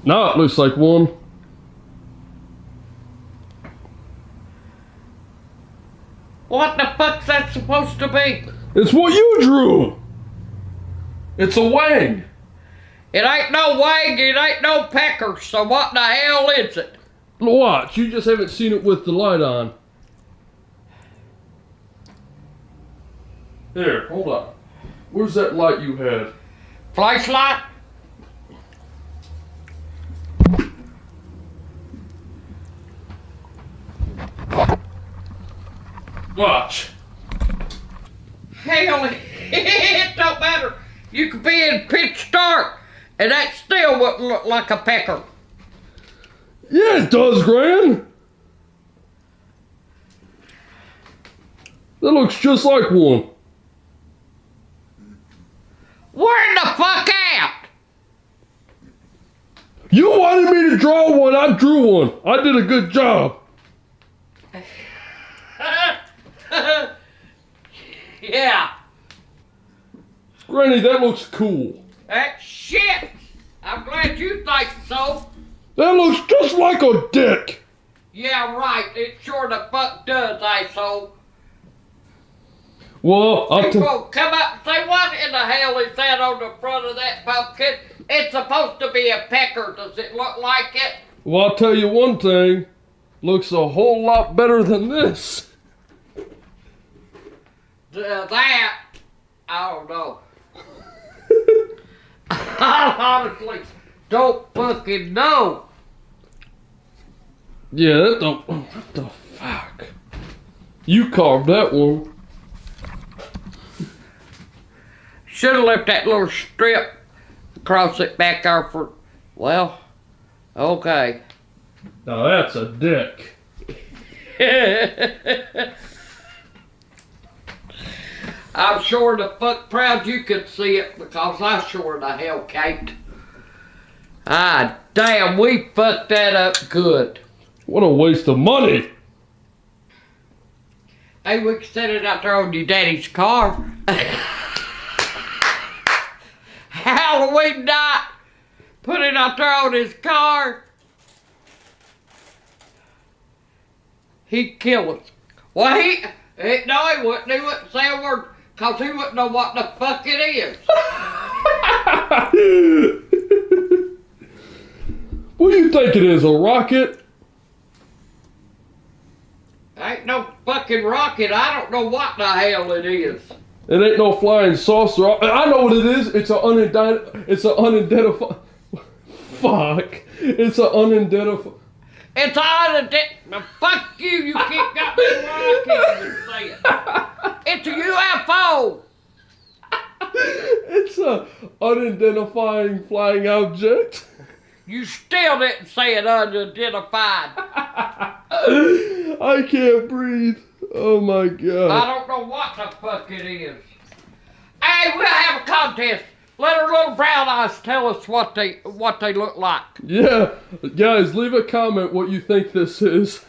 Now it looks like one. What the fuck's that supposed to be? It's what you drew! It's a wing! It ain't no wing, it ain't no pecker, so what the hell is it? Watch, you just haven't seen it with the light on. Here, hold on. Where's that light you had? Flashlight? Watch. Hell, it don't matter. You could be in pitch dark, and that still wouldn't look like a pecker. Yeah, it does, Gran. That looks just like one. Where the fuck at? one. I did a good job. Yeah. Granny, that looks cool. That shit. I'm glad you think so. That looks just like a dick. Yeah, right. It sure the fuck does, asshole. Well, People come up and say, what in the hell is that on the front of that pumpkin? It's supposed to be a pecker. Does it look like it? Well, I'll tell you one thing. Looks a whole lot better than this. That, I don't know. I honestly don't fucking know. Yeah, that don't... What the fuck? You carved that one. Should have left that little strip across it back there for, well, okay. Now that's a dick. I'm sure the fuck proud you could see it because I sure the hell can't. Ah, damn, we fucked that up good. What a waste of money. Hey, we can set it out there on your daddy's car. Halloween night. Put it out there on his car. He'd kill us. Well, no, he wouldn't. He wouldn't say a word because he wouldn't know what the fuck it is. What do you think it is, a rocket? Ain't no fucking rocket. I don't know what the hell it is. It ain't no flying saucer. I know what it is. It's an unidentified. Fuck. It's an unidentified. It's unidentified. Fuck you. You can't got me wrong. I can't even say it. It's a UFO. It's a unidentifying flying object. You still didn't say it unidentified. I can't breathe. Oh my god. I don't know what the fuck it is. Hey, we'll have a contest. Let our little brown eyes tell us what they look like. Yeah, guys, leave a comment what you think this is.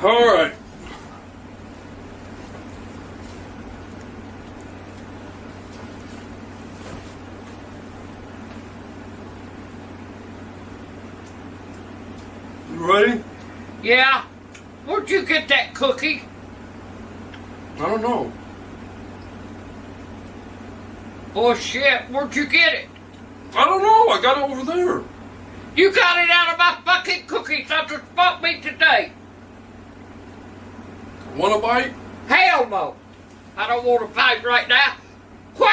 Alright. You ready? Yeah? Where'd you get that cookie? I don't know. Bullshit, where'd you get it? I don't know, I got it over there. You got it out of my fucking cookies I just bought me today. Want a bite? Hell no. I don't want to fight right now. Quit!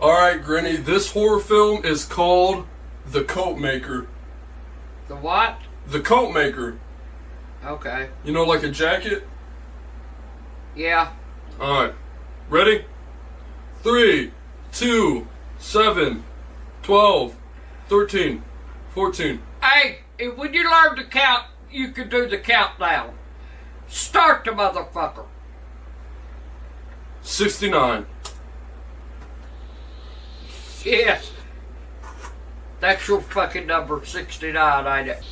Alright, Granny, this horror film is called The Coat Maker. The what? The Coat Maker. Okay. You know, like a jacket? Yeah. Alright. Ready? 3, 2, 7, 12, 13, 14. Hey, when you learn to count, you can do the countdown. Start the motherfucker. 69. Yes. That's your fucking number, 69, ain't it?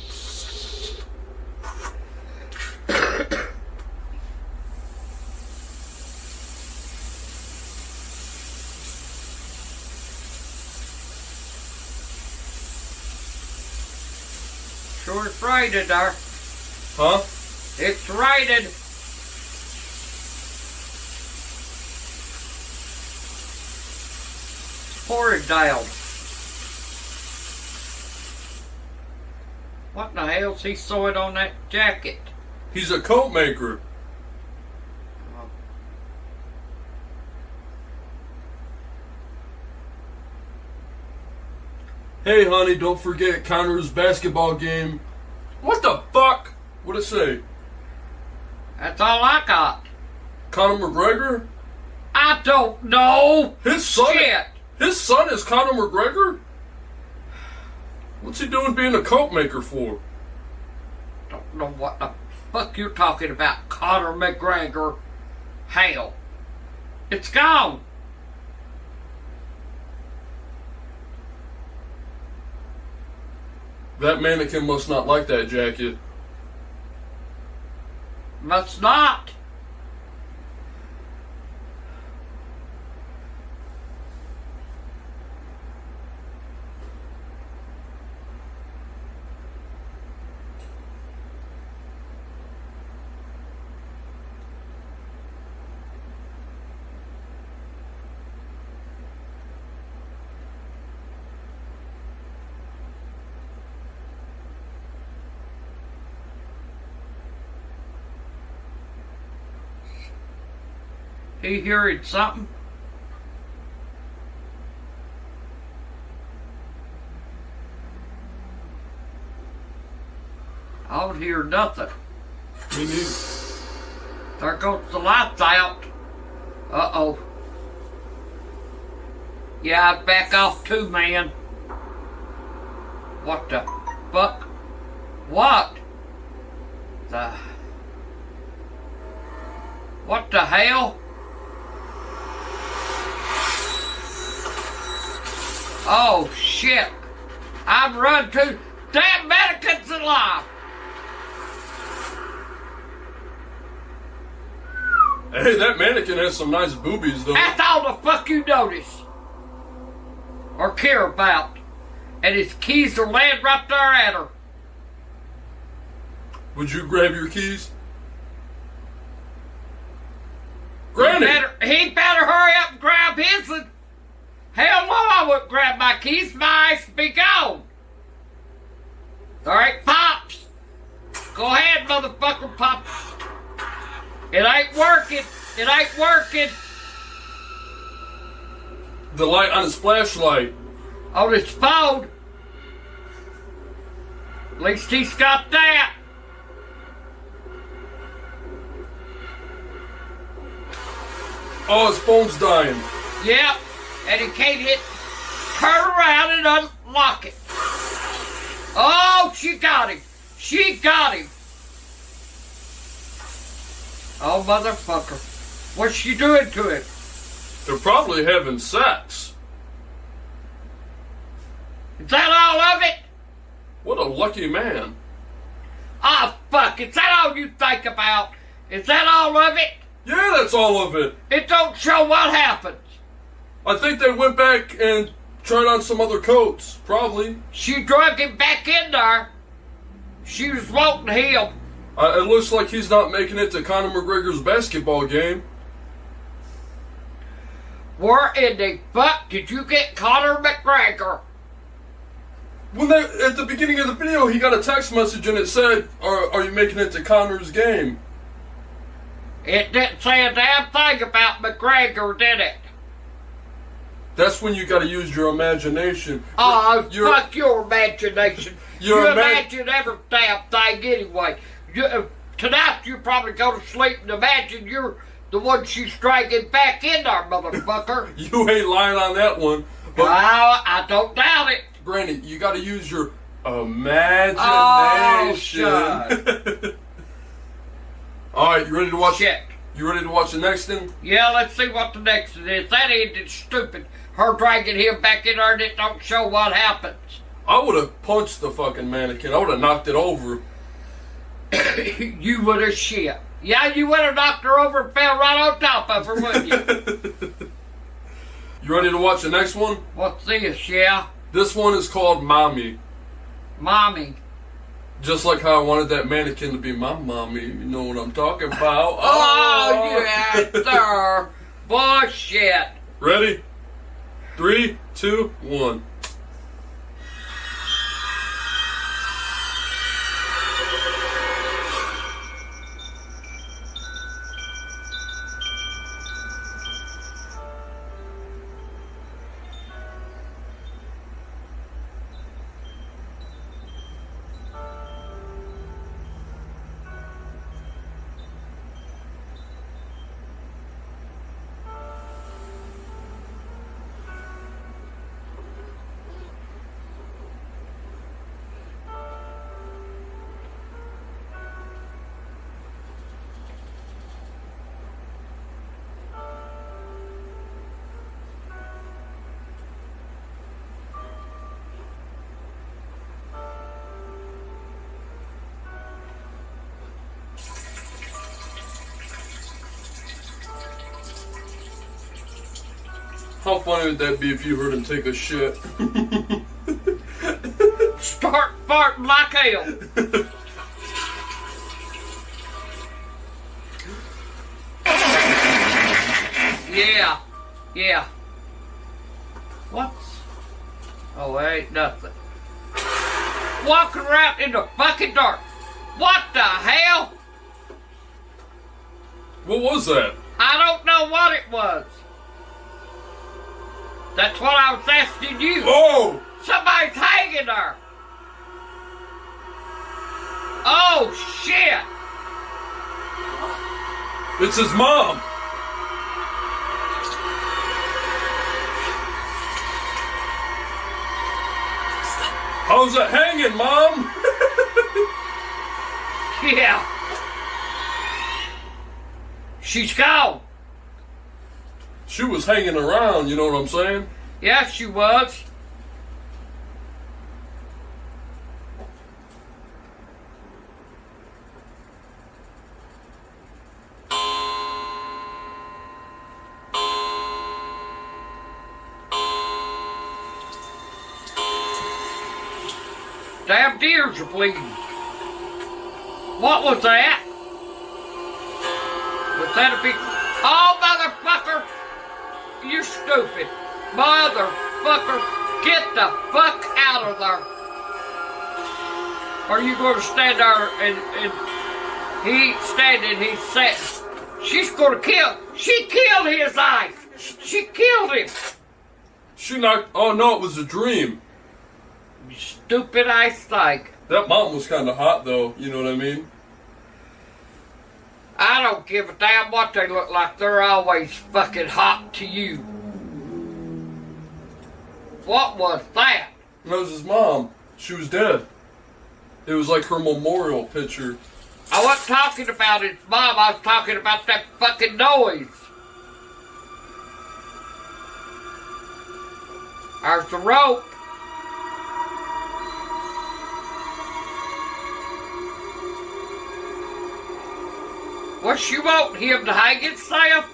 Sure it's raining there. Huh? It's raining. Pour it down. What the hell's he sewing on that jacket? He's a coat maker. Hey, honey, don't forget Connor's basketball game. What the fuck? What'd it say? That's all I got. Conor McGregor? I don't know. His son? Shit. His son is Conor McGregor? What's he doing being a coat maker for? Don't know what the fuck you're talking about, Conor McGregor. Hell. It's gone. That mannequin must not like that jacket. Must not. He hearing something? I don't hear nothing. Me neither. There goes the lights out. Uh-oh. Yeah, I'd back off too, man. What the fuck? What? What the hell? Oh, shit. I've run to... Damn mannequin's alive! Hey, that mannequin has some nice boobies, though. That's all the fuck you notice. Or care about. And his keys are laying right there at her. Would you grab your keys? Granny! He better hurry up and grab his and... Hell no, I wouldn't grab my keys. My eyes be gone. Alright, Pops. Go ahead, motherfucker, Pops. It ain't working. It ain't working. The light on his flashlight. On his phone. At least he's got that. Oh, his phone's dying. Yep. And he can't turn around and unlock it. Oh, she got him. She got him. Oh, motherfucker. What's she doing to him? They're probably having sex. Is that all of it? What a lucky man. Ah, fuck. Is that all you think about? Is that all of it? Yeah, that's all of it. It don't show what happens. I think they went back and tried on some other coats, probably. She drug him back in there. She was wanting him. It looks like he's not making it to Conor McGregor's basketball game. Where in the fuck did you get Conor McGregor? When at the beginning of the video, he got a text message and it said, are you making it to Conor's game? It didn't say a damn thing about McGregor, did it? That's when you gotta use your imagination. Oh, fuck your imagination. You imagine every damn thing anyway. Tonight you probably go to sleep and imagine you're the one she's dragging back in there, motherfucker. You ain't lying on that one. But I don't doubt it. Granny, you gotta use your imagination. Oh, Alright, you ready to watch shit? You ready to watch the next thing? Yeah, let's see what the next one is. That ended stupid. Her dragging him back in there and it don't show what happens. I would have punched the fucking mannequin. I would have knocked it over. You would have shit. Yeah, you would have knocked her over and fell right on top of her, wouldn't you? You ready to watch the next one? What's this, yeah? This one is called Mommy. Mommy. Just like how I wanted that mannequin to be my mommy. You know what I'm talking about. Oh, yeah, sir. Bullshit. Ready? 3, 2, 1. How funny would that be if you heard him take a shit? Start farting like hell. Yeah. Yeah. What? Oh, it ain't nothing. Walking around in the fucking dark. What the hell? What was that? I don't know what it was. That's what I was asking you. Oh! Somebody's hanging there. Oh, shit. It's his mom. How's it hanging, Mom? Yeah. She's gone. She was hanging around, you know what I'm saying? Yeah, she was. Damn deers are bleeding. What was that? Was that a big... Oh, motherfucker! You stupid. Motherfucker, get the fuck out of there. Are you going to stand there and he ain't standing, he's sitting. She's going to kill. She killed his eyes. She killed him. She knocked... Oh, no, it was a dream. You stupid ass thing. That mom was kind of hot, though. You know what I mean? I don't give a damn what they look like. They're always fucking hot to you. What was that? That was his mom. She was dead. It was like her memorial picture. I wasn't talking about his mom. I was talking about that fucking noise. There's the rope. What you want, him to hang himself?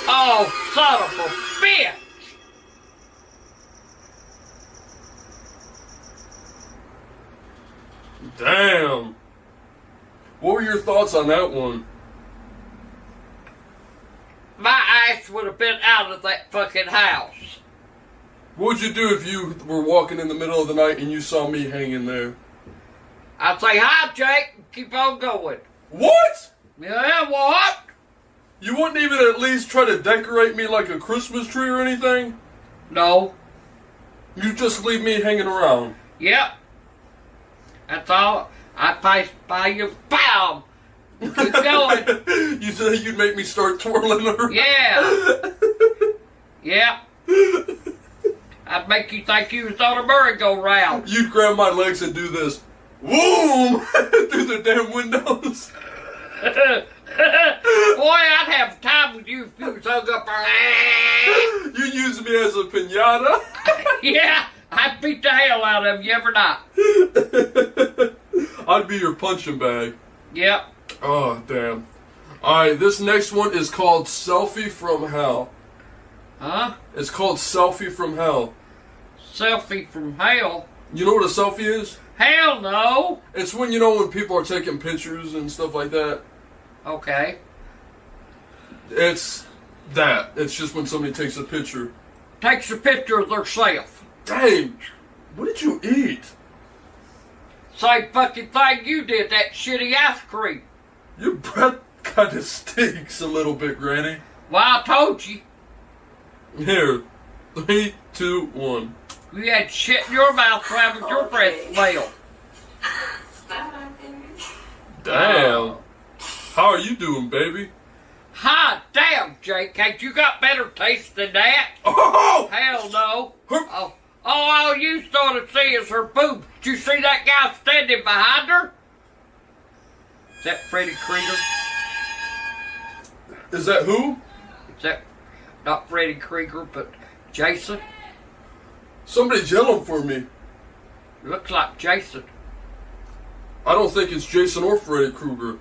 Oh, son of a bitch! Damn. What were your thoughts on that one? My ass would have been out of that fucking house. What would you do if you were walking in the middle of the night and you saw me hanging there? I'd say, hi, Jake, and keep on going. What? Yeah, what? You wouldn't even at least try to decorate me like a Christmas tree or anything? No. You just leave me hanging around? Yep. That's all. I pass by you, bam! Keep going. You said you'd make me start twirling around? Yeah. Yep. I'd make you think you was on a merry-go-round. You'd grab my legs and do this. Boom! Through the damn windows. Boy, I'd have time with you if you was hung up there. You use me as a piñata? Yeah, I'd beat the hell out of you every night. I'd be your punching bag. Yep. Oh, damn. Alright, this next one is called Selfie from Hell. Huh? It's called Selfie from Hell. Selfie from hell? You know what a selfie is? Hell no! It's when, you know, when people are taking pictures and stuff like that. Okay. It's that. It's just when somebody takes a picture. Takes a picture of theirself. Dang! What did you eat? Same fucking thing you did, that shitty ice cream. Your breath kind of stinks a little bit, Granny. Well, I told you. Here. 3, 2, 1. You had shit in your mouth trying with your breath smell. Damn. How are you doing, baby? Hot damn, Jake. Ain't you got better taste than that? Oh! Hell no. Oh, all you sort of see is her boobs. Did you see that guy standing behind her? Is that Freddy Krueger? Is that who? Is that not Freddy Krueger, but Jason? Somebody's yelling for me. Looks like Jason. I don't think it's Jason or Freddy Krueger.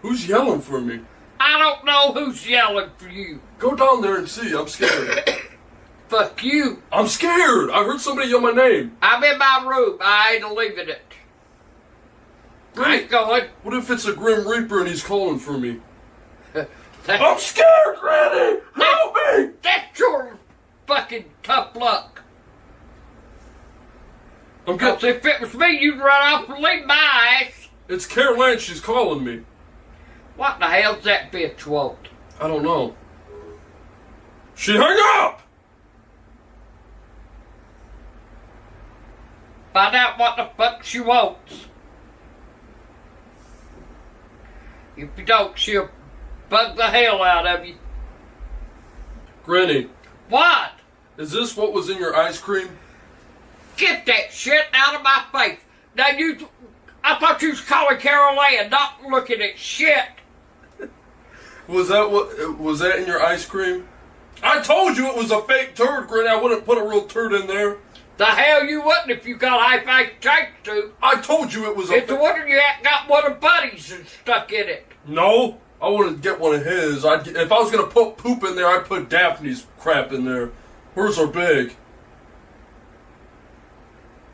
Who's yelling for me? I don't know who's yelling for you. Go down there and see. I'm scared. Fuck you. I'm scared. I heard somebody yell my name. I'm in my room. I ain't leaving it. I ain't going. What if it's a Grim Reaper and he's calling for me? I'm scared, Granny! Help me! That's your fucking tough luck. Because if it was me, you'd run off and leave my ass. It's Caroline. She's calling me. What the hell's that bitch want? I don't know. She hung up! Find out what the fuck she wants. If you don't, she'll bug the hell out of you. Granny. What? Is this what was in your ice cream? Get that shit out of my face. Now I thought you was calling Carol Ann, not looking at shit. Was that in your ice cream? I told you it was a fake turd, Granny. I wouldn't put a real turd in there. The hell you wouldn't if you got high-face change to. I told you it was It's a wonder you ain't got one of Buddy's and stuck in it. No, I wouldn't get one of his. If I was gonna put poop in there, I'd put Daphne's crap in there. Hers are big.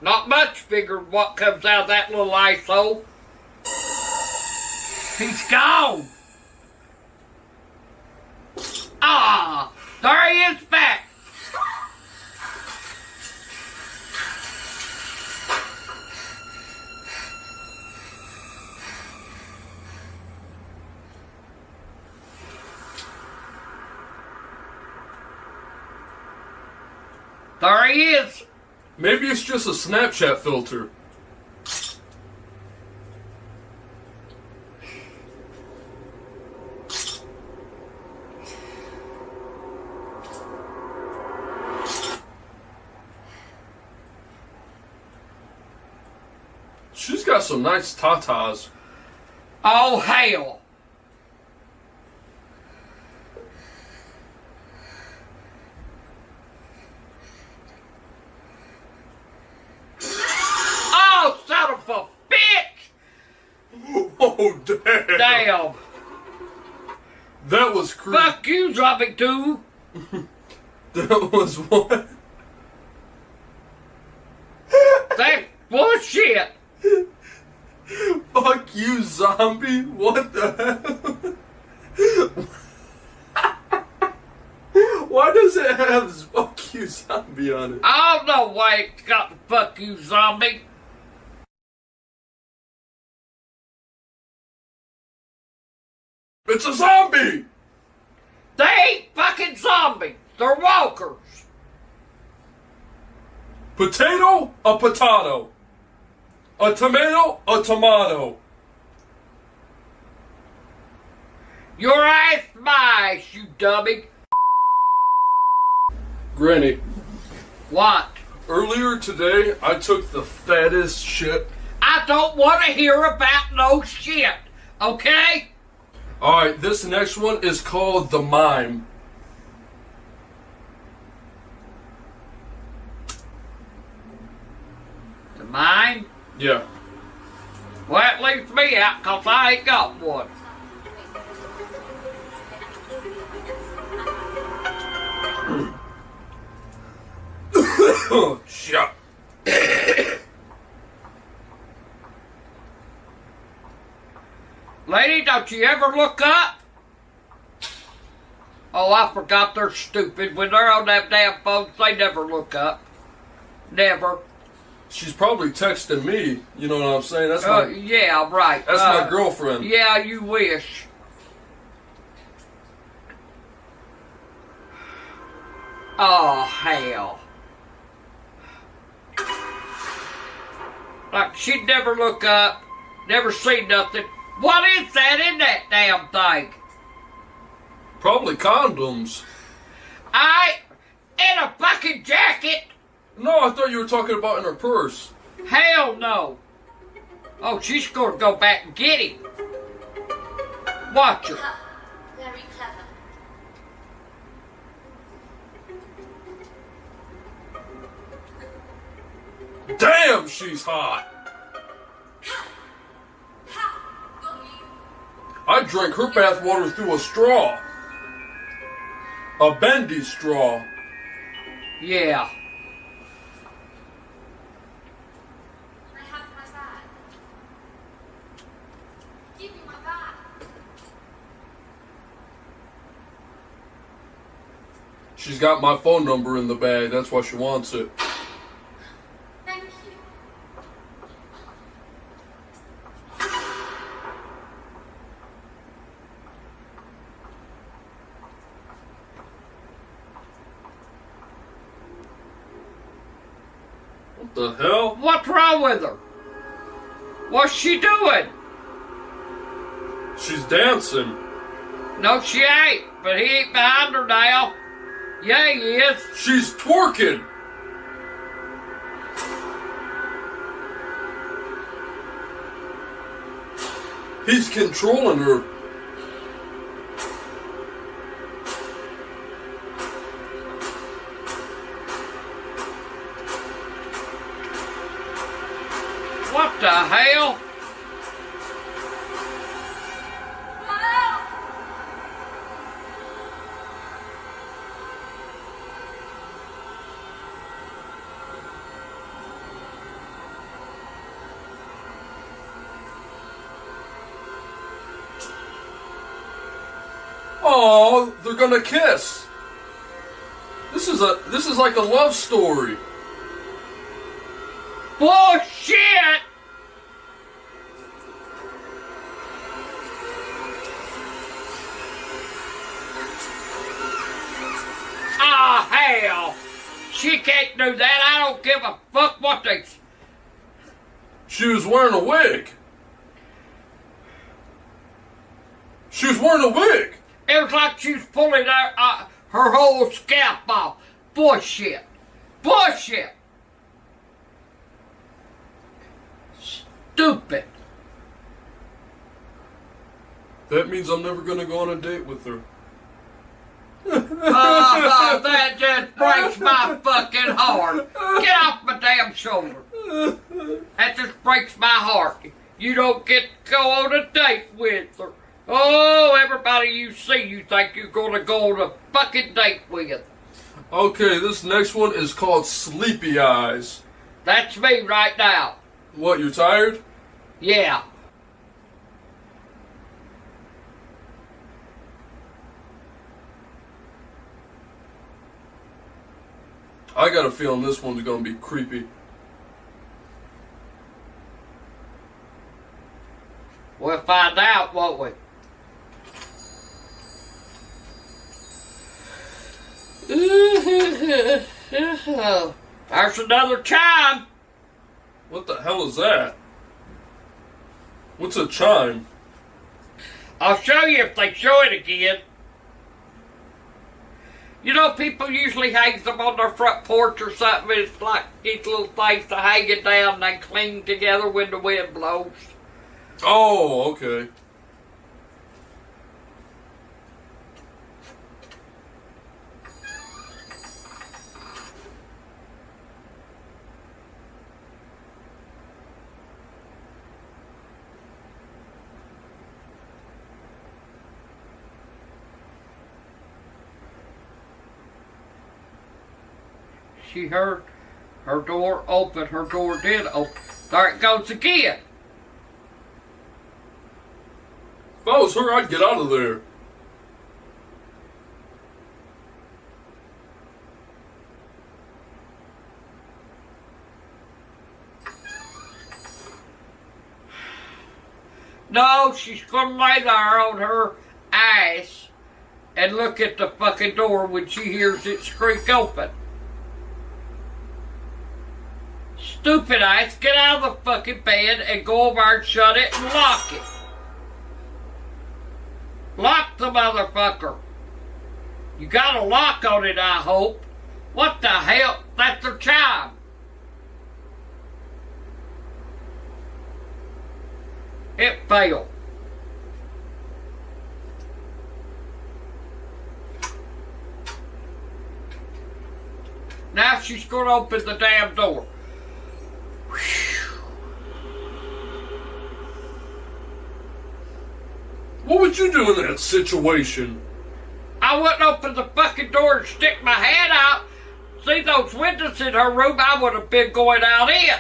Not much bigger than what comes out of that little ice hole. He's gone. Ah, there he is back. There he is. Maybe it's just a Snapchat filter. She's got some nice tatas. Oh, hell. Oh, son of a bitch! Oh, damn. Damn. That was creepy. Fuck you, Zombie 2. That was what? That's bullshit. Fuck you, zombie. What the hell? Why does it have fuck you, zombie on it? I don't know why it's got the fuck you, zombie. It's a zombie! They ain't fucking zombies. They're walkers. Potato, a potato. A tomato, a tomato. Your ass my ass, you dummy. Granny. What? Earlier today, I took the fattest shit. I don't want to hear about no shit, okay? Alright, this next one is called The Mime. The mine? Yeah. Well, it leaves me out because I ain't got one. Oh, shit. Lady, don't you ever look up? Oh, I forgot they're stupid. When they're on that damn phone, they never look up. Never. She's probably texting me. You know what I'm saying? That's my, yeah, right. That's my girlfriend. Yeah, you wish. Oh, hell. Like, she'd never look up, never see nothing. What is that in that damn thing? Probably condoms. In a fucking jacket? No, I thought you were talking about in her purse. Hell no. Oh, she's gonna go back and get him. Watch her. Very clever. Damn, she's hot. I drank her bathwater through a straw. A bendy straw. Yeah. I have my bag. Give me my bag. She's got my phone number in the bag, that's why she wants it. Thank you. What the hell? What's wrong with her? What's she doing? She's dancing. No, she ain't. But he ain't behind her now. Yeah, he is. She's twerking. He's controlling her. What the hell? Oh, they're gonna kiss. This is like a love story. Bullshit! Ah, hell! She can't do that. I don't give a fuck what they... She was wearing a wig. She was wearing a wig. It was like she was pulling her whole scalp off. Bullshit. Bullshit. Stupid. That means I'm never gonna go on a date with her. That just breaks my fucking heart. Get off my damn shoulder. That just breaks my heart. You don't get to go on a date with her. Oh, everybody you see, you think you're gonna go on a fucking date with. Okay, this next one is called Sleepy Eyes. That's me right now. What, you tired? Yeah. I got a feeling this one's gonna be creepy. We'll find out, won't we? There's another chime. What the hell is that? What's a chime? I'll show you if they show it again. You know, people usually hang them on their front porch or something. It's like these little things to hang it down and they cling together when the wind blows. Oh, okay. She heard her door open. Her door did open. There it goes again. If I was her, I'd get out of there. No, she's gonna lay there on her ass and look at the fucking door when she hears it squeak open. Stupid ass, get out of the fucking bed and go over and shut it and lock it. Lock the motherfucker. You got a lock on it, I hope. What the hell? That's the chime. It failed. Now she's going to open the damn door. What would you do in that situation? I wouldn't open the fucking door and stick my head out. See those windows in her room? I would have been going out in.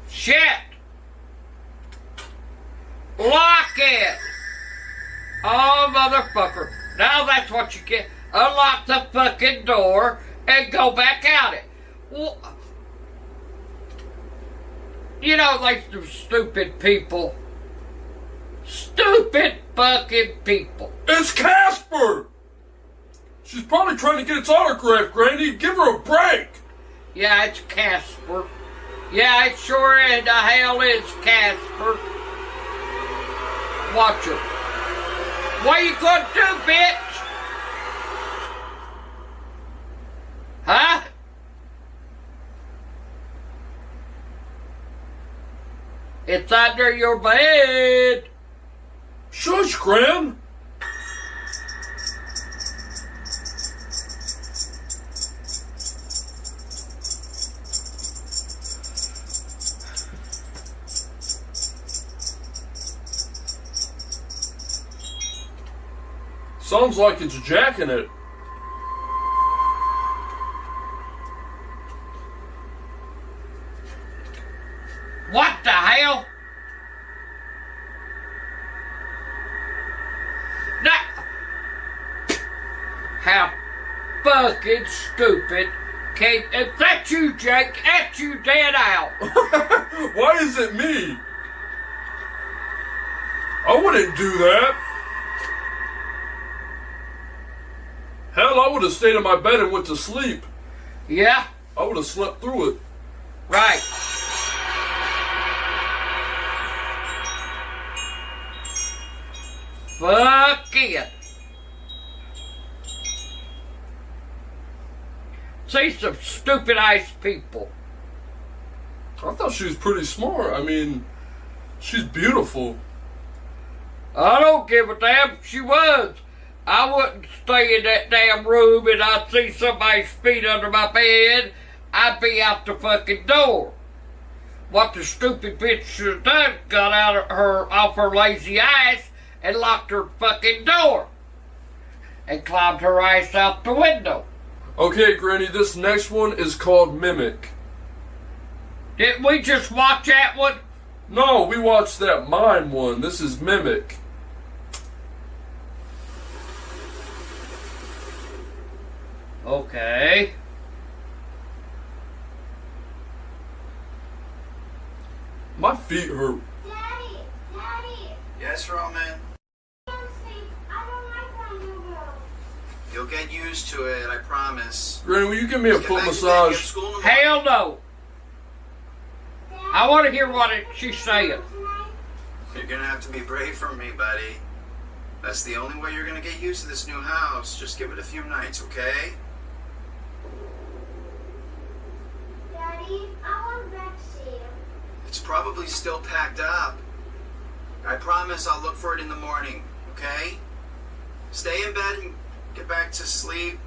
Shit. Lock it. Oh, motherfucker. Now that's what you get. Unlock the fucking door and go back out it. Well, you know, like some stupid people. Stupid fucking people. It's Casper! She's probably trying to get its autograph, Granny. Give her a break. Yeah, it's Casper. Yeah, it sure in the hell is Casper. Watch her. What you gonna do, bitch? Huh? It's under your bed. Shush, Gran. Sounds like it's jacking it. What the hell? Now, how fucking stupid can... Is that you, Jake? That's you dead out. Why is it me? I wouldn't do that. Hell, I would have stayed in my bed and went to sleep. Yeah? I would have slept through it. Right. Fuck it. See some stupid ass people. I thought she was pretty smart. I mean, she's beautiful. I don't give a damn if she was. I wouldn't stay in that damn room and I'd see somebody's feet under my bed. I'd be out the fucking door. What the stupid bitch should have done, got out of her off her lazy ass and locked her fucking door. And climbed her ass out the window. Okay, Granny, this next one is called Mimic. Didn't we just watch that one? No, we watched that mime one. This is Mimic. Okay. My feet hurt. Daddy! Daddy! Yes, Roman. I don't like that new room. You'll get used to it, I promise. Granny, will you give me a foot massage? Hell no. I want to hear what she's saying. You're gonna have to be brave for me, buddy. That's the only way you're gonna get used to this new house. Just give it a few nights, okay? Daddy, I want back to see you. It's probably still packed up. I promise I'll look for it in the morning, okay? Stay in bed and get back to sleep.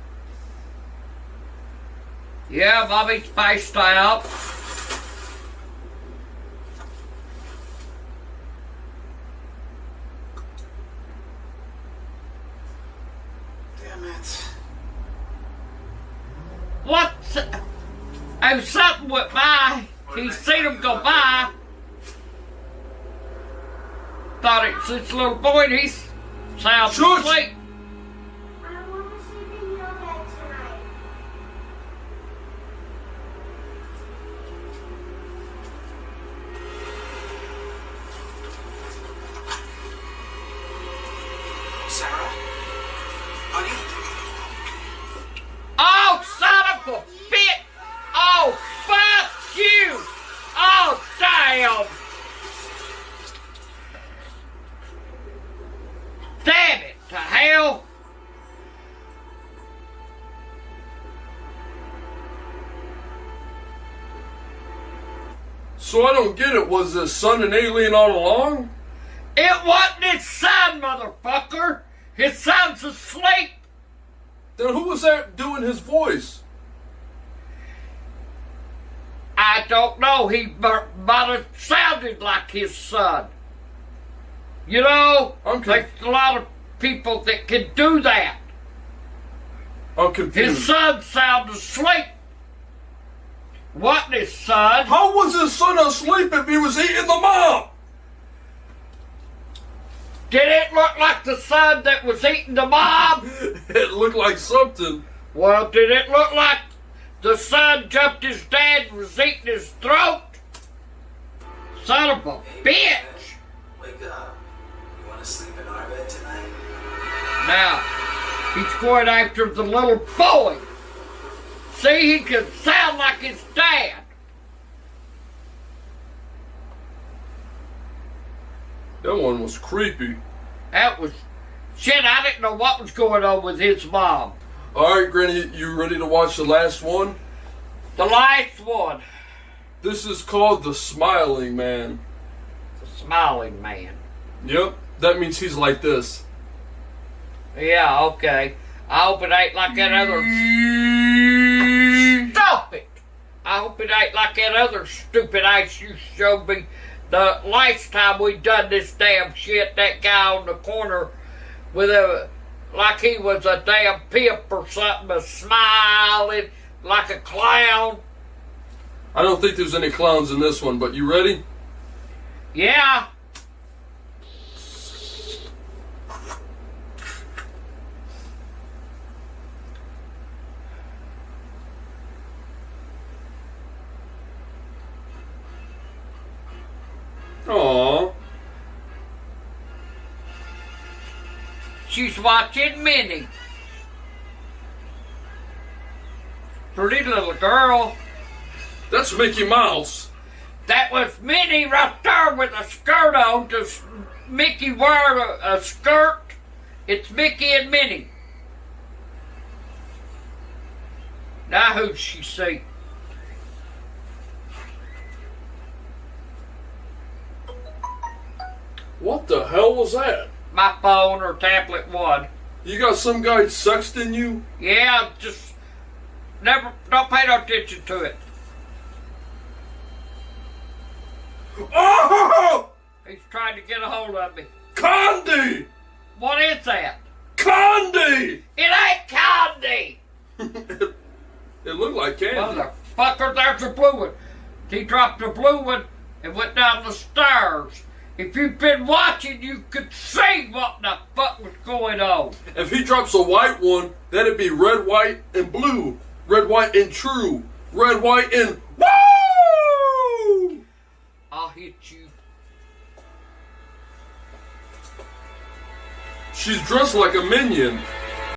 Yeah, Bobby's spiced out. Damn it. What? And something went by. He seen him go by. Thought it's this little boy and he's sound asleep. I want to sleep in your bed tonight. Sarah? Honey? Oh, son of a bitch! Oh, fuck you! Oh, damn! Damn it to hell! So I don't get it. Was this son an alien all along? It wasn't his son, motherfucker! His son's asleep! Then who was that doing his voice? I don't know. He might have sounded like his son. You know, I'm there's a lot of people that can do that. I'm confused. His son sound asleep. Wasn't his son? How was his son asleep if he was eating the mom? Did it look like the son that was eating the mom? It looked like something. Well, did it look like the son jumped his dad and was eating his throat? Son of a bitch! Wake up. You want to sleep in our bed tonight? Now, he's going after the little boy. See, he can sound like his dad. That one was creepy. That was... Shit, I didn't know what was going on with his mom. Alright, Granny, you ready to watch the last one? The last one. This is called The Smiling Man. The Smiling Man. Yep, that means he's like this. Yeah, okay. I hope it ain't like that other... Stop it! I hope it ain't like that other stupid ice you showed me the last time we done this damn shit. That guy on the corner with a... like he was a damn pimp or something, smiling like a clown. I don't think there's any clowns in this one, but you ready? Yeah. Aww. She's watching Minnie. Pretty little girl. That's Mickey Mouse. That was Minnie right there with a skirt on. Does Mickey wear a skirt? It's Mickey and Minnie. Now who'd she see? What the hell was that? My phone or tablet one. You got some guy sexting you? Yeah, just don't pay no attention to it. Oh! He's trying to get a hold of me. Candy! What is that? Candy! It ain't candy! It looked like candy. Motherfucker, there's a blue one. He dropped the blue one and went down the stairs. If you've been watching, you could see what the fuck was going on. If he drops a white one, that'd be red, white, and blue. Red, white, and true. Red, white, and woo! I'll hit you. She's dressed like a minion.